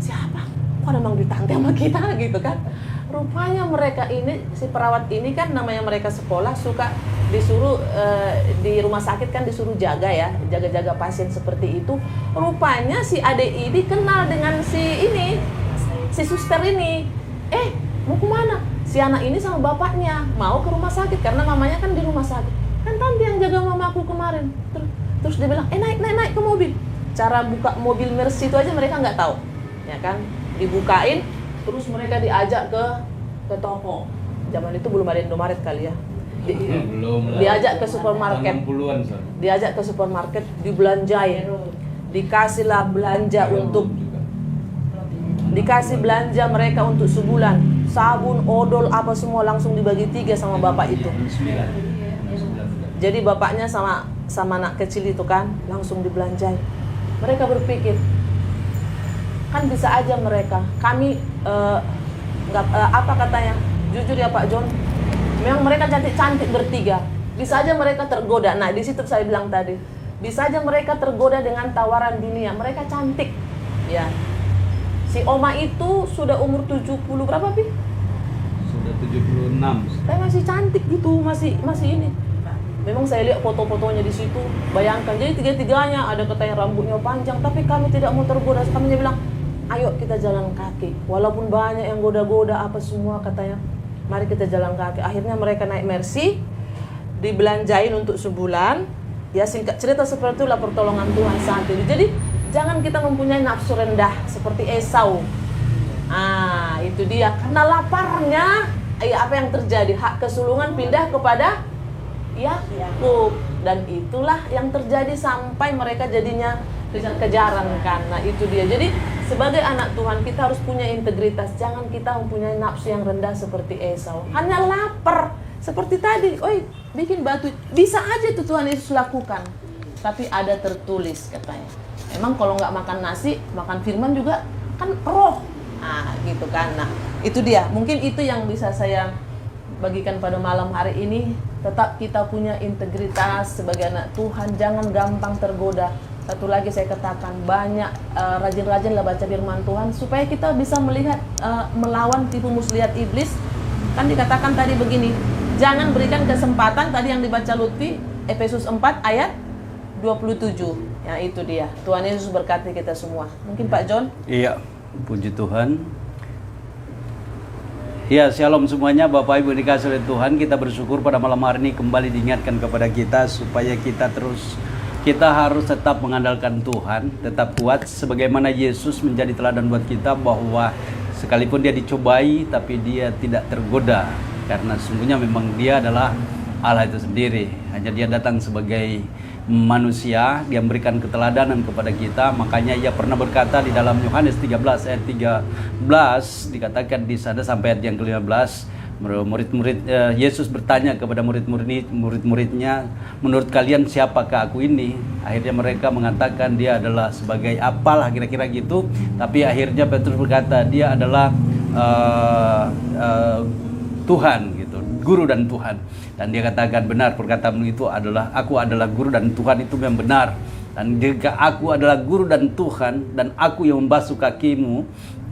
siapa? Kok ada Mang Ditante sama kita gitu kan. Rupanya mereka ini, si perawat ini kan namanya mereka sekolah suka disuruh di rumah sakit kan disuruh jaga ya, jaga-jaga pasien seperti itu. Rupanya si adik ini kenal dengan si ini, si suster ini. Mau kemana? Si anak ini sama bapaknya mau ke rumah sakit karena mamanya kan di rumah sakit. Kan tante yang jaga mamaku kemarin. Terus dia bilang, naik ke mobil. Cara buka mobil Mercy itu aja mereka nggak tahu, ya kan? Dibukain, terus mereka diajak ke toko. Zaman itu belum ada Indomaret kali ya. Belum. Diajak ke supermarket. 60-an, Son. Diajak ke supermarket, dibelanjain. Dikasihlah belanja untuk dikasih belanja mereka untuk sebulan. Sabun, odol, apa semua langsung dibagi 3 sama bapak itu. Jadi bapaknya sama anak kecil itu kan langsung dibelanjain. Mereka berpikir, kan bisa aja mereka, kami apa katanya, jujur ya Pak John, memang mereka cantik-cantik bertiga, bisa aja mereka tergoda. Nah di situ saya bilang tadi, bisa aja mereka tergoda dengan tawaran dunia, mereka cantik, ya. Si Oma itu sudah umur 70 berapa Pi? Sudah 76. Tapi masih cantik gitu, masih ini. Memang saya lihat foto-fotonya di situ, bayangkan. Jadi tiga-tiganya ada katanya rambutnya panjang, tapi kami tidak mau tergoda. Kami bilang, ayo kita jalan kaki. Walaupun banyak yang goda-goda apa semua katanya, mari kita jalan kaki. Akhirnya mereka naik Mercy, dibelanjain untuk sebulan. Ya singkat cerita seperti itulah pertolongan Tuhan saat itu. Jadi jangan kita mempunyai nafsu rendah seperti Esau. Itu dia. Karena laparnya, apa yang terjadi? Hak kesulungan pindah kepada Yakub, dan itulah yang terjadi sampai mereka jadinya kejar-kejaran kan. Nah itu dia. Jadi sebagai anak Tuhan kita harus punya integritas. Jangan kita mempunyai nafsu yang rendah seperti Esau. Hanya lapar seperti tadi. Bikin batu. Bisa aja tuh Tuhan Yesus lakukan. Tapi ada tertulis katanya. Emang kalau nggak makan nasi, makan firman juga kan roh. Gitu kan. Nah itu dia. Mungkin itu yang bisa saya bagikan pada malam hari ini. Tetap kita punya integritas sebagai anak Tuhan, jangan gampang tergoda. Satu lagi saya katakan, banyak rajin-rajinlah baca firman Tuhan supaya kita bisa melihat melawan tipu muslihat iblis. Kan dikatakan tadi begini, jangan berikan kesempatan, tadi yang dibaca Lutfi Efesus 4 ayat 27. Ya itu dia. Tuhan Yesus berkati kita semua. Mungkin Pak John? Iya, puji Tuhan. Ya, shalom semuanya Bapak Ibu dikasih oleh Tuhan. Kita bersyukur pada malam hari ini kembali diingatkan kepada kita supaya kita harus tetap mengandalkan Tuhan, tetap kuat sebagaimana Yesus menjadi teladan buat kita bahwa sekalipun dia dicobai tapi dia tidak tergoda karena sesungguhnya memang dia adalah Allah itu sendiri. Hanya dia datang sebagai manusia, dia memberikan keteladanan kepada kita. Makanya ia pernah berkata di dalam Yohanes 13 ayat 13, dikatakan di sana sampai ayat yang ke-15, murid-murid Yesus bertanya kepada murid-muridnya, menurut kalian siapakah aku ini? Akhirnya mereka mengatakan dia adalah sebagai apalah kira-kira gitu. Tapi akhirnya Petrus berkata dia adalah Tuhan gitu, guru dan Tuhan. Dan dia katakan benar perkataan itu adalah, aku adalah guru dan Tuhan itu yang benar. Dan jika aku adalah guru dan Tuhan, dan aku yang membasuh kakimu,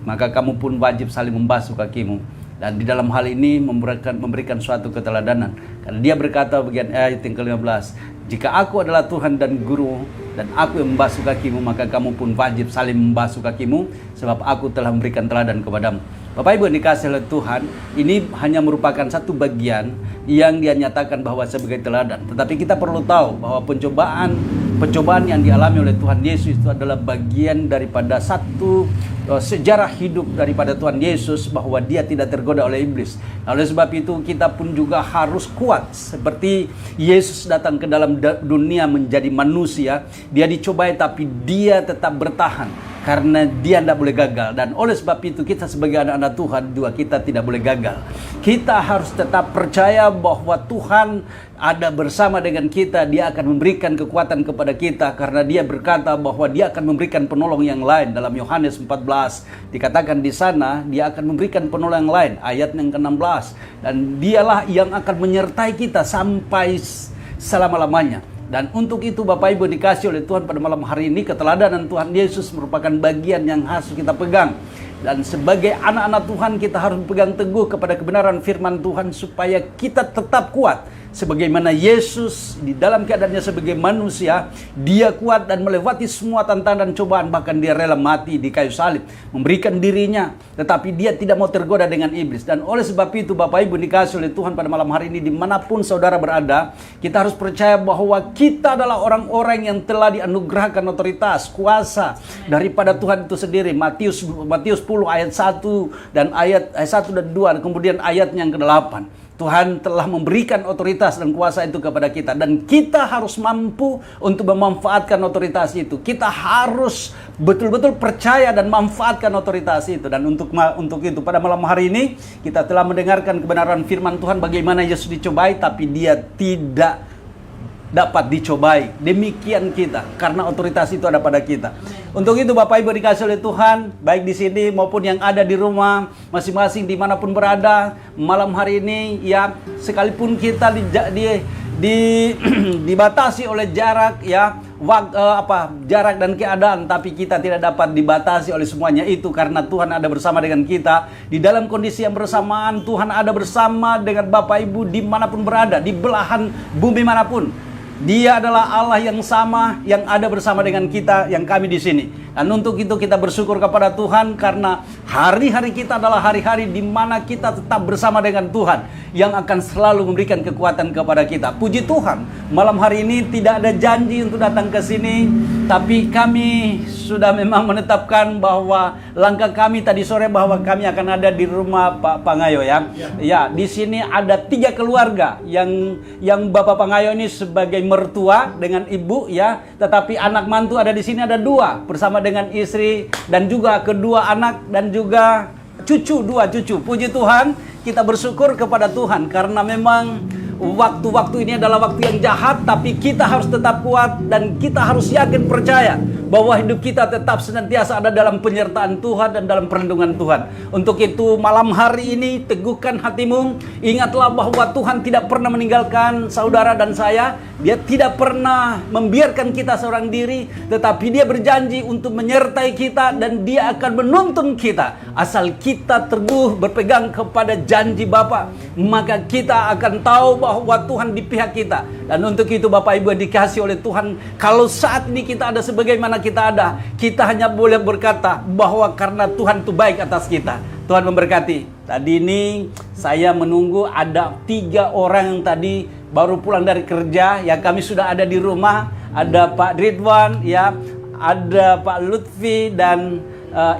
maka kamu pun wajib saling membasuh kakimu. Dan di dalam hal ini memberikan suatu keteladanan. Karena dia berkata bagian ayat yang ke-15, jika aku adalah Tuhan dan guru, dan aku yang membasuh kakimu, maka kamu pun wajib saling membasuh kakimu, sebab aku telah memberikan teladan kepadamu. Bapak Ibu yang dikasihi oleh Tuhan, ini hanya merupakan satu bagian yang dia nyatakan bahwa sebagai teladan. Tetapi kita perlu tahu bahwa pencobaan yang dialami oleh Tuhan Yesus itu adalah bagian daripada satu sejarah hidup daripada Tuhan Yesus, bahwa dia tidak tergoda oleh iblis. Oleh sebab itu kita pun juga harus kuat. Seperti Yesus datang ke dalam dunia menjadi manusia, dia dicobai tapi dia tetap bertahan. Karena dia tidak boleh gagal. Dan oleh sebab itu kita sebagai anak-anak Tuhan juga kita tidak boleh gagal. Kita harus tetap percaya bahwa Tuhan ada bersama dengan kita. Dia akan memberikan kekuatan kepada kita, karena dia berkata bahwa dia akan memberikan penolong yang lain. Dalam Yohanes 14 dikatakan di sana dia akan memberikan penolong yang lain, ayat yang ke-16. Dan dialah yang akan menyertai kita sampai selama-lamanya. Dan untuk itu Bapak Ibu dikasih oleh Tuhan pada malam hari ini, keteladanan Tuhan Yesus merupakan bagian yang harus kita pegang. Dan sebagai anak-anak Tuhan kita harus pegang teguh kepada kebenaran firman Tuhan, supaya kita tetap kuat. Sebagaimana Yesus di dalam keadaannya sebagai manusia, dia kuat dan melewati semua tantangan dan cobaan. Bahkan dia rela mati di kayu salib, memberikan dirinya. Tetapi dia tidak mau tergoda dengan iblis. Dan oleh sebab itu Bapak Ibu dikasih oleh Tuhan pada malam hari ini, dimanapun saudara berada, kita harus percaya bahwa kita adalah orang-orang yang telah dianugerahkan otoritas, kuasa daripada Tuhan itu sendiri. Matius 10 ayat 1 dan ayat 1 dan 2, kemudian ayatnya yang ke-8. Tuhan telah memberikan otoritas dan kuasa itu kepada kita, dan kita harus mampu untuk memanfaatkan otoritas itu. Kita harus betul-betul percaya dan manfaatkan otoritas itu. Dan untuk itu pada malam hari ini kita telah mendengarkan kebenaran firman Tuhan, bagaimana Yesus dicobai tapi dia tidak dapat dicobai. Demikian kita, karena otoritas itu ada pada kita. Untuk itu Bapak Ibu dikasih oleh Tuhan, baik di sini maupun yang ada di rumah masing-masing dimanapun berada malam hari ini, ya, sekalipun kita dibatasi oleh jarak, ya, jarak dan keadaan, tapi kita tidak dapat dibatasi oleh semuanya itu, karena Tuhan ada bersama dengan kita. Di dalam kondisi yang bersamaan, Tuhan ada bersama dengan Bapak Ibu dimanapun berada, di belahan bumi manapun. Dia adalah Allah yang sama, yang ada bersama dengan kita, yang kami di sini. Dan untuk itu kita bersyukur kepada Tuhan, karena hari-hari kita adalah hari-hari di mana kita tetap bersama dengan Tuhan, yang akan selalu memberikan kekuatan kepada kita. Puji Tuhan, malam hari ini tidak ada janji untuk datang ke sini, tapi kami sudah memang menetapkan bahwa langkah kami tadi sore bahwa kami akan ada di rumah Pak Pangayo, ya. Ya, di sini ada 3 keluarga yang Bapak Pangayo ini sebagai mertua dengan ibu, ya, tetapi anak mantu ada di sini ada 2 bersama dengan istri, dan juga kedua anak, dan juga 2 cucu. Puji Tuhan, kita bersyukur kepada Tuhan, karena memang waktu-waktu ini adalah waktu yang jahat, tapi kita harus tetap kuat dan kita harus yakin percaya bahwa hidup kita tetap senantiasa ada dalam penyertaan Tuhan dan dalam perlindungan Tuhan. Untuk itu malam hari ini teguhkan hatimu, ingatlah bahwa Tuhan tidak pernah meninggalkan saudara dan saya. Dia tidak pernah membiarkan kita seorang diri, tetapi dia berjanji untuk menyertai kita, dan dia akan menuntun kita. Asal kita teguh berpegang kepada janji Bapa, maka kita akan tahu bahwa Tuhan di pihak kita. Dan untuk itu Bapak Ibu yang dikasihi oleh Tuhan, kalau saat ini kita ada sebagaimana kita ada, kita hanya boleh berkata bahwa karena Tuhan itu baik atas kita. Tuhan memberkati. Tadi ini saya menunggu ada 3 orang yang tadi baru pulang dari kerja, ya, kami sudah ada di rumah. Ada Pak Ridwan, ya, ada Pak Lutfi dan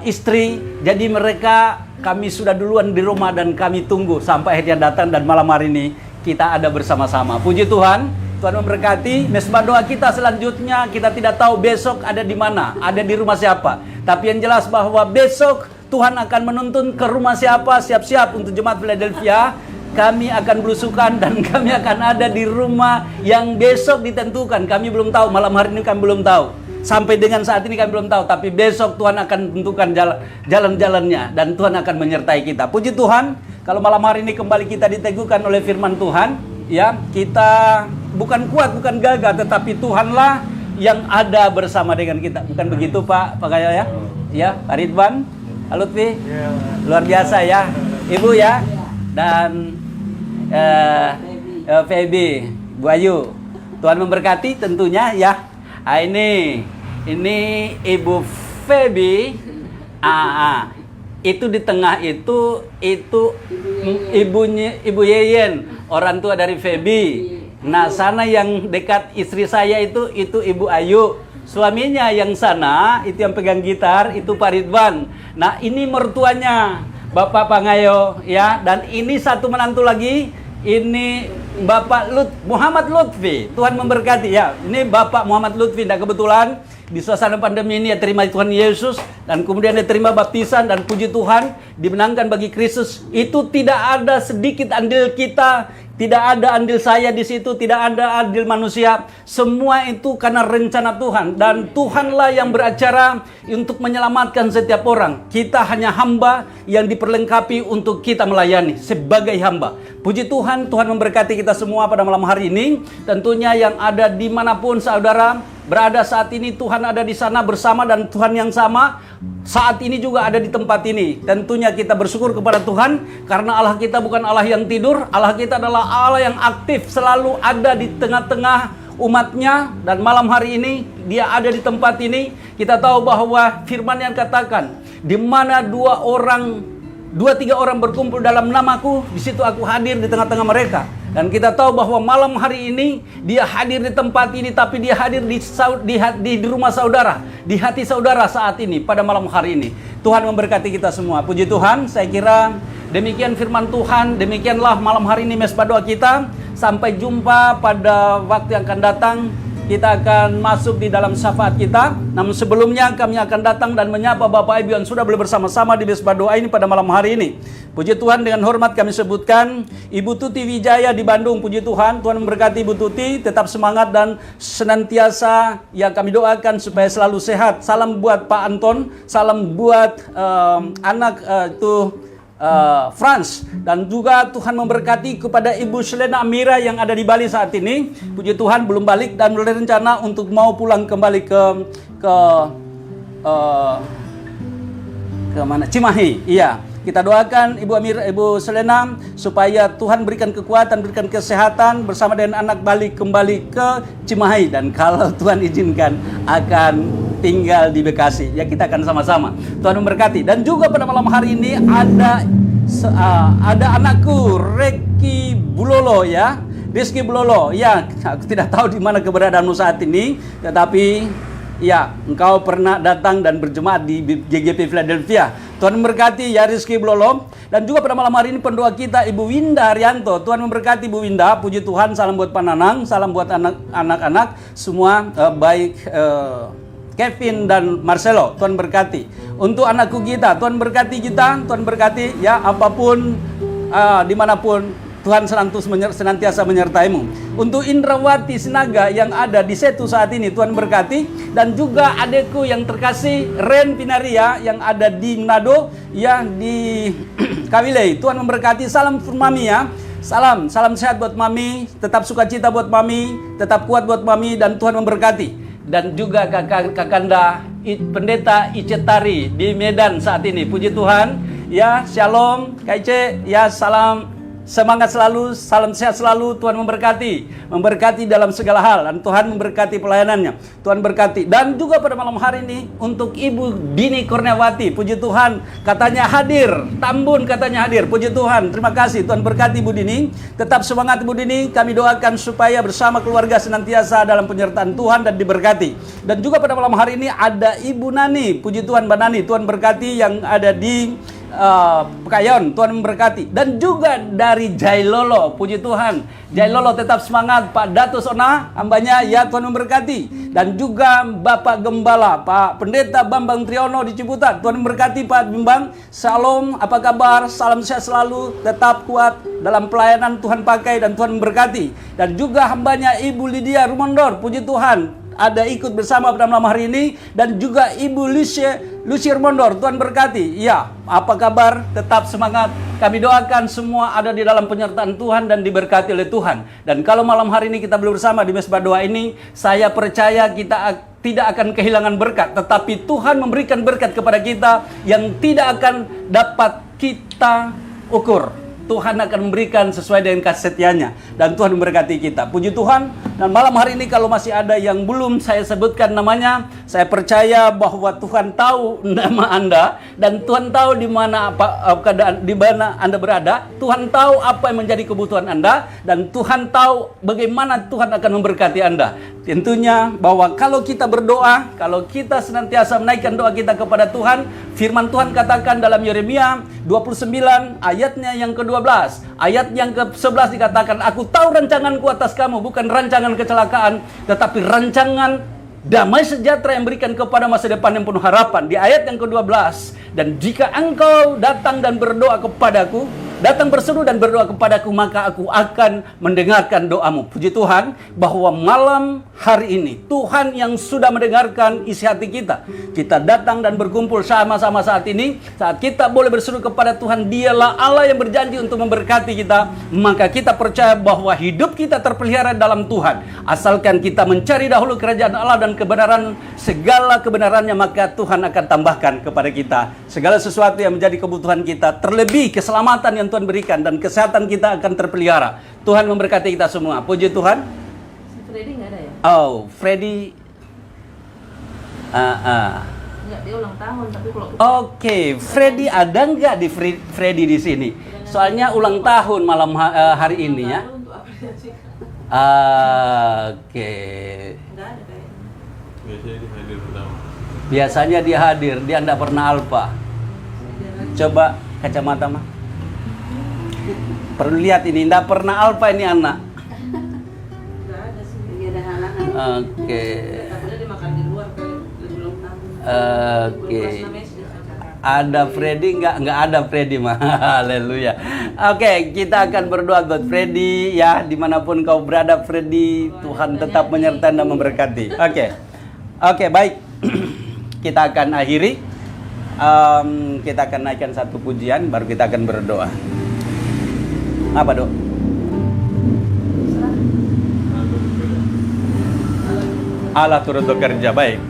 istri. Jadi mereka, kami sudah duluan di rumah dan kami tunggu sampai akhirnya datang, dan malam hari ini kita ada bersama-sama. Puji Tuhan, Tuhan memberkati. Mesbah doa kita selanjutnya, kita tidak tahu besok ada di mana, ada di rumah siapa. Tapi yang jelas bahwa besok Tuhan akan menuntun ke rumah siapa. Siap-siap untuk jemaat Philadelphia. Kami akan belusukan dan kami akan ada di rumah yang besok ditentukan. Kami belum tahu, malam hari ini kami belum tahu. Sampai dengan saat ini kami belum tahu, tapi besok Tuhan akan tentukan jalan-jalannya, dan Tuhan akan menyertai kita. Puji Tuhan, kalau malam hari ini kembali kita diteguhkan oleh firman Tuhan, ya, kita bukan kuat, bukan gagah, tetapi Tuhanlah yang ada bersama dengan kita. Bukan begitu Pak Kayo ya? Ya, Pak Ridwan, Pak Lutfi, luar biasa ya. Ibu ya, dan Feby, Bu Ayu. Tuhan memberkati tentunya ya. Ini Ibu Feby. Itu di tengah itu Ibu Yeyen, orang tua dari Feby. Nah, sana yang dekat istri saya itu Ibu Ayu. Suaminya yang sana, itu yang pegang gitar, itu Pak Ridwan. Nah, ini mertuanya, Bapak Pangayo, ya. Dan ini satu menantu lagi, ini Bapak Muhammad Lutfi. Tuhan memberkati, ya. Ini Bapak Muhammad Lutfi. Dan kebetulan, di suasana pandemi ini, dia terima Tuhan Yesus. Dan kemudian dia terima baptisan, dan puji Tuhan, dimenangkan bagi Kristus. Itu tidak ada sedikit andil kita. Tidak ada andil saya di situ, tidak ada andil manusia. Semua itu karena rencana Tuhan. Dan Tuhanlah yang beracara untuk menyelamatkan setiap orang. Kita hanya hamba yang diperlengkapi untuk kita melayani sebagai hamba. Puji Tuhan, Tuhan memberkati kita semua pada malam hari ini. Tentunya yang ada dimanapun saudara berada saat ini, Tuhan ada di sana bersama, dan Tuhan yang sama saat ini juga ada di tempat ini. Tentunya kita bersyukur kepada Tuhan karena Allah kita bukan Allah yang tidur. Allah kita adalah Allah yang aktif, selalu ada di tengah-tengah umatnya. Dan malam hari ini dia ada di tempat ini. Kita tahu bahwa firman yang katakan, di mana dua tiga orang berkumpul dalam namaku, di situ aku hadir di tengah-tengah mereka. Dan kita tahu bahwa malam hari ini dia hadir di tempat ini, tapi dia hadir di rumah saudara, di hati saudara saat ini, pada malam hari ini. Tuhan memberkati kita semua. Puji Tuhan, saya kira demikian firman Tuhan, demikianlah malam hari ini mesbah doa kita. Sampai jumpa pada waktu yang akan datang. Kita akan masuk di dalam syafaat kita. Namun sebelumnya kami akan datang dan menyapa Bapak Ibu yang sudah boleh bersama-sama di mesbah doa ini pada malam hari ini. Puji Tuhan, dengan hormat kami sebutkan Ibu Tuti Wijaya di Bandung. Puji Tuhan, Tuhan memberkati Ibu Tuti, tetap semangat dan senantiasa yang kami doakan supaya selalu sehat. Salam buat Pak Anton, salam buat anak Franz, dan juga Tuhan memberkati kepada Ibu Selena Amira yang ada di Bali saat ini. Puji Tuhan, belum balik dan mulai rencana untuk mau pulang kembali ke mana? Cimahi. Iya. Kita doakan Ibu Amira, Ibu Selena supaya Tuhan berikan kekuatan, berikan kesehatan bersama dengan anak balik kembali ke Cimahi, dan kalau Tuhan izinkan akan tinggal di Bekasi. Ya, kita akan sama-sama. Tuhan memberkati. Dan juga pada malam hari ini ada anakku Rizky Bulolo ya. Rizky Bulolo. Ya, aku tidak tahu di mana keberadaanmu saat ini, tetapi ya, engkau pernah datang dan berjemaat di GGP Philadelphia. Tuhan memberkati ya Rizky Bulolo. Dan juga pada malam hari ini pendoa kita Ibu Winda Haryanto. Tuhan memberkati Ibu Winda. Puji Tuhan, salam buat Pak Nanang, salam buat anak-anak semua, baik Kevin dan Marcelo. Tuhan berkati. Untuk anakku kita, Tuhan berkati kita, Tuhan berkati ya, apapun dimanapun Tuhan senantiasa menyertaimu. Untuk Indrawati Sinaga yang ada di Setu saat ini, Tuhan berkati. Dan juga adekku yang terkasih Ren Pinaria yang ada di Manado, ya di Kawilei. Tuhan memberkati. Salam for Mami ya. Salam sehat buat Mami, tetap sukacita buat Mami, tetap kuat buat Mami, dan Tuhan memberkati. Dan juga kakanda Pendeta Icetari di Medan saat ini. Puji Tuhan. Ya, shalom Kak Ice. Ya, salam semangat selalu, salam sehat selalu. Tuhan memberkati dalam segala hal, dan Tuhan memberkati pelayanannya. Tuhan berkati. Dan juga pada malam hari ini untuk Ibu Dini Kurniawati. Puji Tuhan, katanya hadir. Tambun katanya hadir. Puji Tuhan. Terima kasih. Tuhan berkati Ibu Dini. Tetap semangat Ibu Dini. Kami doakan supaya bersama keluarga senantiasa dalam penyertaan Tuhan dan diberkati. Dan juga pada malam hari ini ada Ibu Nani. Puji Tuhan Mbak Nani. Tuhan berkati yang ada di Pekayon. Tuhan memberkati. Dan juga dari Jailolo. Puji Tuhan, Jailolo tetap semangat. Pak Datus Ona, hambanya ya, Tuhan memberkati. Dan juga Bapak Gembala Pak Pendeta Bambang Triyono di Ciputat. Tuhan memberkati Pak Bimbang. Salam, apa kabar? Salam sehat selalu, tetap kuat dalam pelayanan Tuhan pakai, dan Tuhan memberkati. Dan juga hambanya Ibu Lydia Rumondor. Puji Tuhan, ada ikut bersama pada malam hari ini. Dan juga Ibu Lucier Mondor, Tuhan berkati. Iya, apa kabar? Tetap semangat. Kami doakan semua ada di dalam penyertaan Tuhan dan diberkati oleh Tuhan. Dan kalau malam hari ini kita belum bersama di Mesbah Doa ini, saya percaya kita tidak akan kehilangan berkat. Tetapi Tuhan memberikan berkat kepada kita yang tidak akan dapat kita ukur. Tuhan akan memberikan sesuai dengan kasih setianya. Dan Tuhan memberkati kita. Puji Tuhan. Dan malam hari ini kalau masih ada yang belum saya sebutkan namanya, saya percaya bahwa Tuhan tahu nama Anda. Dan Tuhan tahu di mana keadaan, di mana Anda berada. Tuhan tahu apa yang menjadi kebutuhan Anda. Dan Tuhan tahu bagaimana Tuhan akan memberkati Anda. Tentunya bahwa kalau kita berdoa, kalau kita senantiasa menaikkan doa kita kepada Tuhan, firman Tuhan katakan dalam Yeremia 29 ayatnya yang ke-12, ayat yang ke-11 dikatakan, aku tahu rancanganku atas kamu, bukan rancangan kecelakaan, tetapi rancangan damai sejahtera yang berikan kepada masa depan yang penuh harapan. Di ayat yang ke-12, dan jika engkau datang dan berdoa kepadaku, datang berseru dan berdoa kepadaku, maka aku akan mendengarkan doamu. Puji Tuhan bahwa malam hari ini Tuhan yang sudah mendengarkan isi hati kita. Kita datang dan berkumpul sama-sama saat ini. Saat kita boleh berseru kepada Tuhan, Dialah Allah yang berjanji untuk memberkati kita. Maka kita percaya bahwa hidup kita terpelihara dalam Tuhan. Asalkan kita mencari dahulu kerajaan Allah dan kebenaran, segala kebenarannya, maka Tuhan akan tambahkan kepada kita segala sesuatu yang menjadi kebutuhan kita. Terlebih keselamatan yang Tuhan berikan dan kesehatan kita akan terpelihara. Tuhan memberkati kita semua. Puji Tuhan. Si Freddy nggak ada ya? Oh, Freddy. Nggak, dia ulang tahun, tapi kalau Oke, Freddy ada nggak di Freddy di sini? Soalnya ulang tahun malam hari ini ya. untuk apresiasi Oke. nggak ada kayaknya. Biasanya dia hadir pertama. Biasanya dia hadir, dia nggak pernah alfa. Coba kacamata mah. Perlu lihat ini, nggak pernah alfa ini anak. Nggak ada sih. Nggak ada halangan. Oke. Takutnya dia makan di luar kali lagi ulang tahun. Oke. Kelas namanya sudah acara. Ada Freddy nggak ada Freddy mah. Haleluya. Oke, kita akan berdoa buat Freddy ya, dimanapun kau berada Freddy, Tuhan tetap menyertai dan memberkati. Oke, baik. Kita akan akhiri. Kita akan naikkan satu pujian, baru kita akan berdoa. Apa dok? Allah turut bekerja, baik.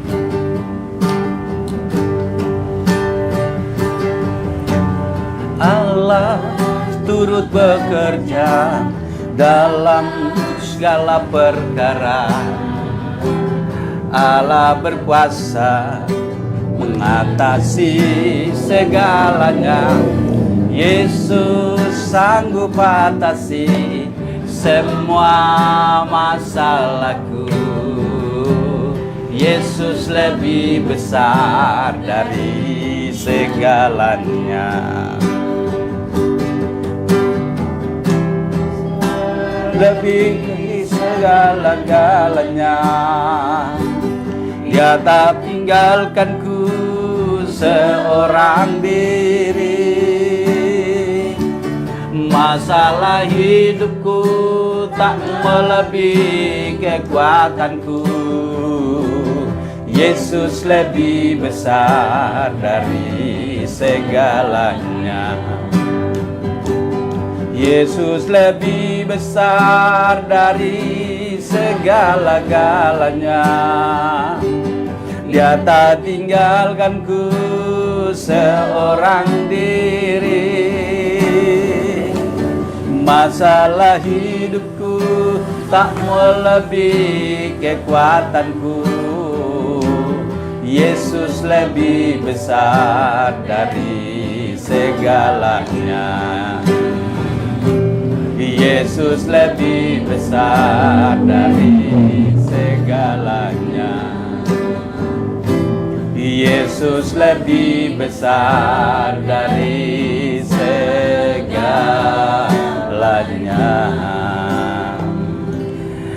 Allah turut bekerja dalam segala perkara. Allah berkuasa mengatasi segalanya. Yesus sanggup atasi semua masalahku. Yesus lebih besar dari segalanya. Lebih dari segala-galanya. Dia tak tinggalkanku seorang diri. Masalah hidupku tak melebihi kekuatanku. Yesus lebih besar dari segalanya. Yesus lebih besar dari segala-galanya. Dia tak tinggalkanku seorang diri. Masalah hidupku tak melebihi kekuatanku. Yesus lebih besar dari segalanya. Yesus lebih besar dari segalanya. Yesus lebih besar dari segalanya.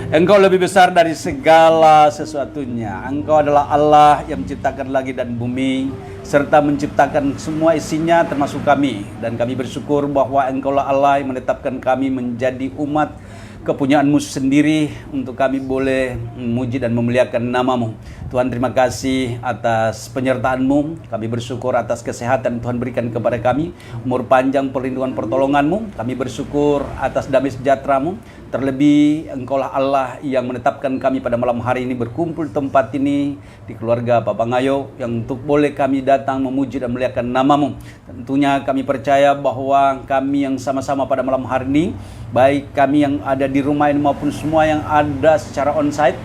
Engkau lebih besar dari segala sesuatunya. Engkau adalah Allah yang menciptakan langit dan bumi, serta menciptakan semua isinya termasuk kami. Dan kami bersyukur bahwa Engkaulah Allah yang menetapkan kami menjadi umat kepunyaan-Mu sendiri untuk kami boleh memuji dan memuliakan nama-Mu. Tuhan, terima kasih atas penyertaan-Mu. Kami bersyukur atas kesehatan Tuhan berikan kepada kami, umur panjang, perlindungan, pertolongan-Mu. Kami bersyukur atas damai sejahtera-Mu. Terlebih Engkaulah Allah yang menetapkan kami pada malam hari ini berkumpul tempat ini di keluarga Bapak Ngayo, yang untuk boleh kami datang memuji dan memuliakan nama-Mu. Tentunya kami percaya bahwa kami yang sama-sama pada malam hari ini, baik kami yang ada di rumah ini maupun semua yang ada secara onsite,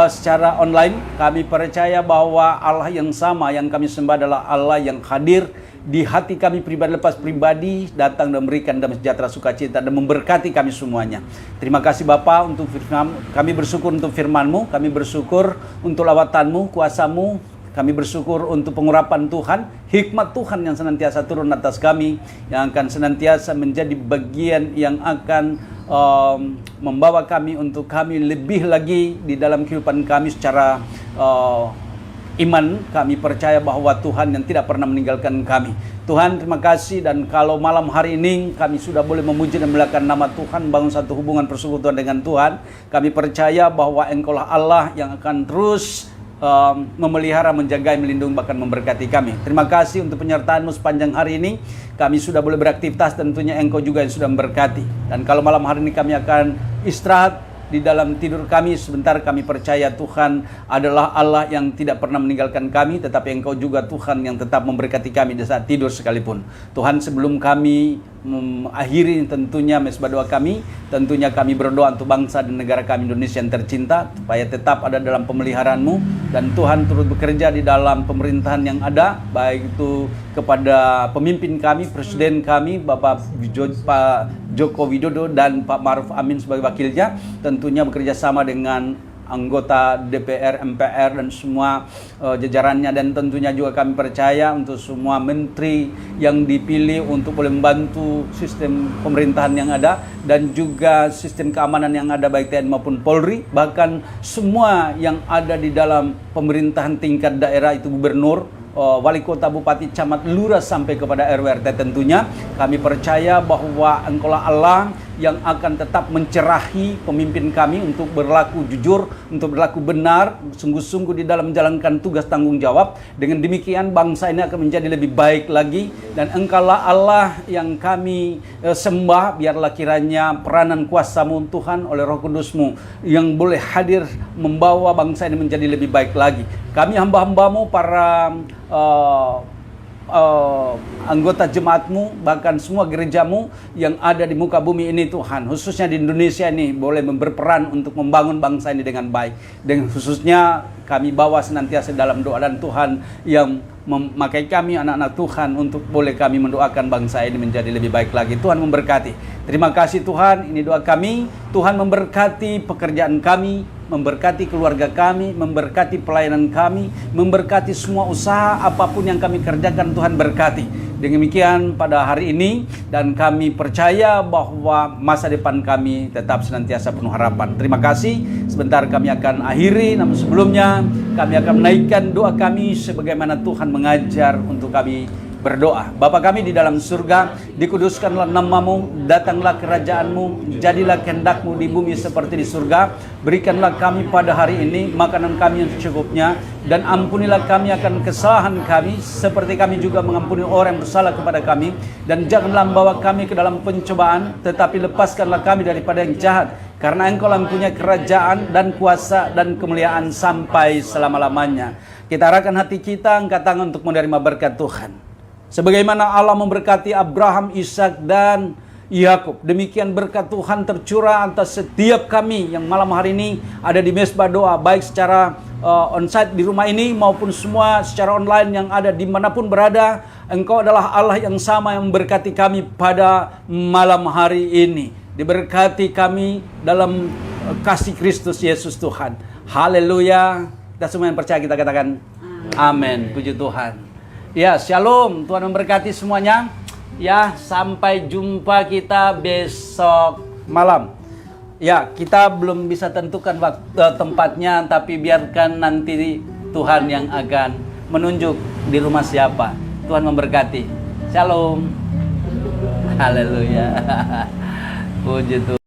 secara online, kami percaya bahwa Allah yang sama yang kami sembah adalah Allah yang hadir di hati kami pribadi lepas pribadi, datang dan memberikan damai sejahtera, sukacita dan memberkati kami semuanya. Terima kasih Bapa untuk firman. Kami bersyukur untuk firman-Mu, kami bersyukur untuk lawatan-Mu, kuasa-Mu. Kami bersyukur untuk pengurapan Tuhan, hikmat Tuhan yang senantiasa turun atas kami, yang akan senantiasa menjadi bagian yang akan membawa kami untuk kami lebih lagi di dalam kehidupan kami secara iman. Kami percaya bahwa Tuhan yang tidak pernah meninggalkan kami. Tuhan, terima kasih, dan kalau malam hari ini kami sudah boleh memuji dan memuliakan nama Tuhan, bangun satu hubungan persekutuan dengan Tuhan, kami percaya bahwa Engkaulah Allah yang akan terus memelihara, menjaga, melindungi, bahkan memberkati kami. Terima kasih untuk penyertaan-Mu sepanjang hari ini. Kami sudah boleh beraktivitas, tentunya Engkau juga yang sudah memberkati. Dan kalau malam hari ini kami akan istirahat di dalam tidur kami sebentar, kami percaya Tuhan adalah Allah yang tidak pernah meninggalkan kami, tetapi Engkau juga Tuhan yang tetap memberkati kami di saat tidur sekalipun. Tuhan, sebelum kami mengakhiri tentunya mesbah doa kami, tentunya kami berdoa untuk bangsa dan negara kami Indonesia yang tercinta, supaya tetap ada dalam pemeliharaan-Mu, dan Tuhan turut bekerja di dalam pemerintahan yang ada, baik itu kepada pemimpin kami, presiden kami, Pak Joko Widodo dan Pak Maruf Amin sebagai wakilnya, tentunya bekerja sama dengan anggota DPR, MPR dan semua jajarannya, dan tentunya juga kami percaya untuk semua menteri yang dipilih untuk boleh membantu sistem pemerintahan yang ada dan juga sistem keamanan yang ada baik TNI maupun Polri, bahkan semua yang ada di dalam pemerintahan tingkat daerah, itu gubernur, wali kota, bupati, camat, lurah sampai kepada RW RT. Tentunya kami percaya bahwa Engkaulah Allah yang akan tetap mencerahi pemimpin kami untuk berlaku jujur, untuk berlaku benar, sungguh-sungguh di dalam menjalankan tugas tanggung jawab. Dengan demikian bangsa ini akan menjadi lebih baik lagi, dan Engkaulah Allah yang kami sembah. Biarlah kiranya peranan kuasa-Mu Tuhan oleh Roh Kudus-Mu yang boleh hadir membawa bangsa ini menjadi lebih baik lagi. Kami hamba-hamba-Mu, para anggota jemaat-Mu, bahkan semua gereja-Mu yang ada di muka bumi ini Tuhan, khususnya di Indonesia ini, boleh berperan untuk membangun bangsa ini dengan baik. Dan khususnya kami bawa senantiasa dalam doa, dan Tuhan yang memakai kami anak-anak Tuhan untuk boleh kami mendoakan bangsa ini menjadi lebih baik lagi. Tuhan memberkati. Terima kasih Tuhan, ini doa kami. Tuhan memberkati pekerjaan kami, memberkati keluarga kami, memberkati pelayanan kami, memberkati semua usaha apapun yang kami kerjakan. Tuhan berkati. Demikian pada hari ini, dan kami percaya bahwa masa depan kami tetap senantiasa penuh harapan. Terima kasih. Sebentar kami akan akhiri, namun sebelumnya kami akan menaikkan doa kami sebagaimana Tuhan mengajar untuk kami berdoa. Bapa kami di dalam surga, dikuduskanlah nama-Mu, datanglah kerajaan-Mu, jadilah kehendak-Mu di bumi seperti di surga. Berikanlah kami pada hari ini makanan kami yang secukupnya, dan ampunilah kami akan kesalahan kami, seperti kami juga mengampuni orang yang bersalah kepada kami. Dan janganlah membawa kami ke dalam pencobaan, tetapi lepaskanlah kami daripada yang jahat. Karena Engkau yang punya kerajaan dan kuasa dan kemuliaan sampai selama-lamanya. Kita arahkan hati kita, angkat tangan untuk menerima berkat Tuhan. Sebagaimana Allah memberkati Abraham, Ishak dan Yakub, demikian berkat Tuhan tercurah atas setiap kami yang malam hari ini ada di mesbah doa, baik secara onsite di rumah ini maupun semua secara online yang ada dimanapun berada. Engkau adalah Allah yang sama yang memberkati kami pada malam hari ini. Diberkati kami dalam kasih Kristus Yesus Tuhan. Haleluya. Kita semua yang percaya kita katakan amin. Puji Tuhan. Ya, shalom. Tuhan memberkati semuanya. Ya, sampai jumpa kita besok malam. Ya, kita belum bisa tentukan waktu, tempatnya, tapi biarkan nanti Tuhan yang akan menunjuk di rumah siapa. Tuhan memberkati. Shalom. Haleluya. Puji Tuhan.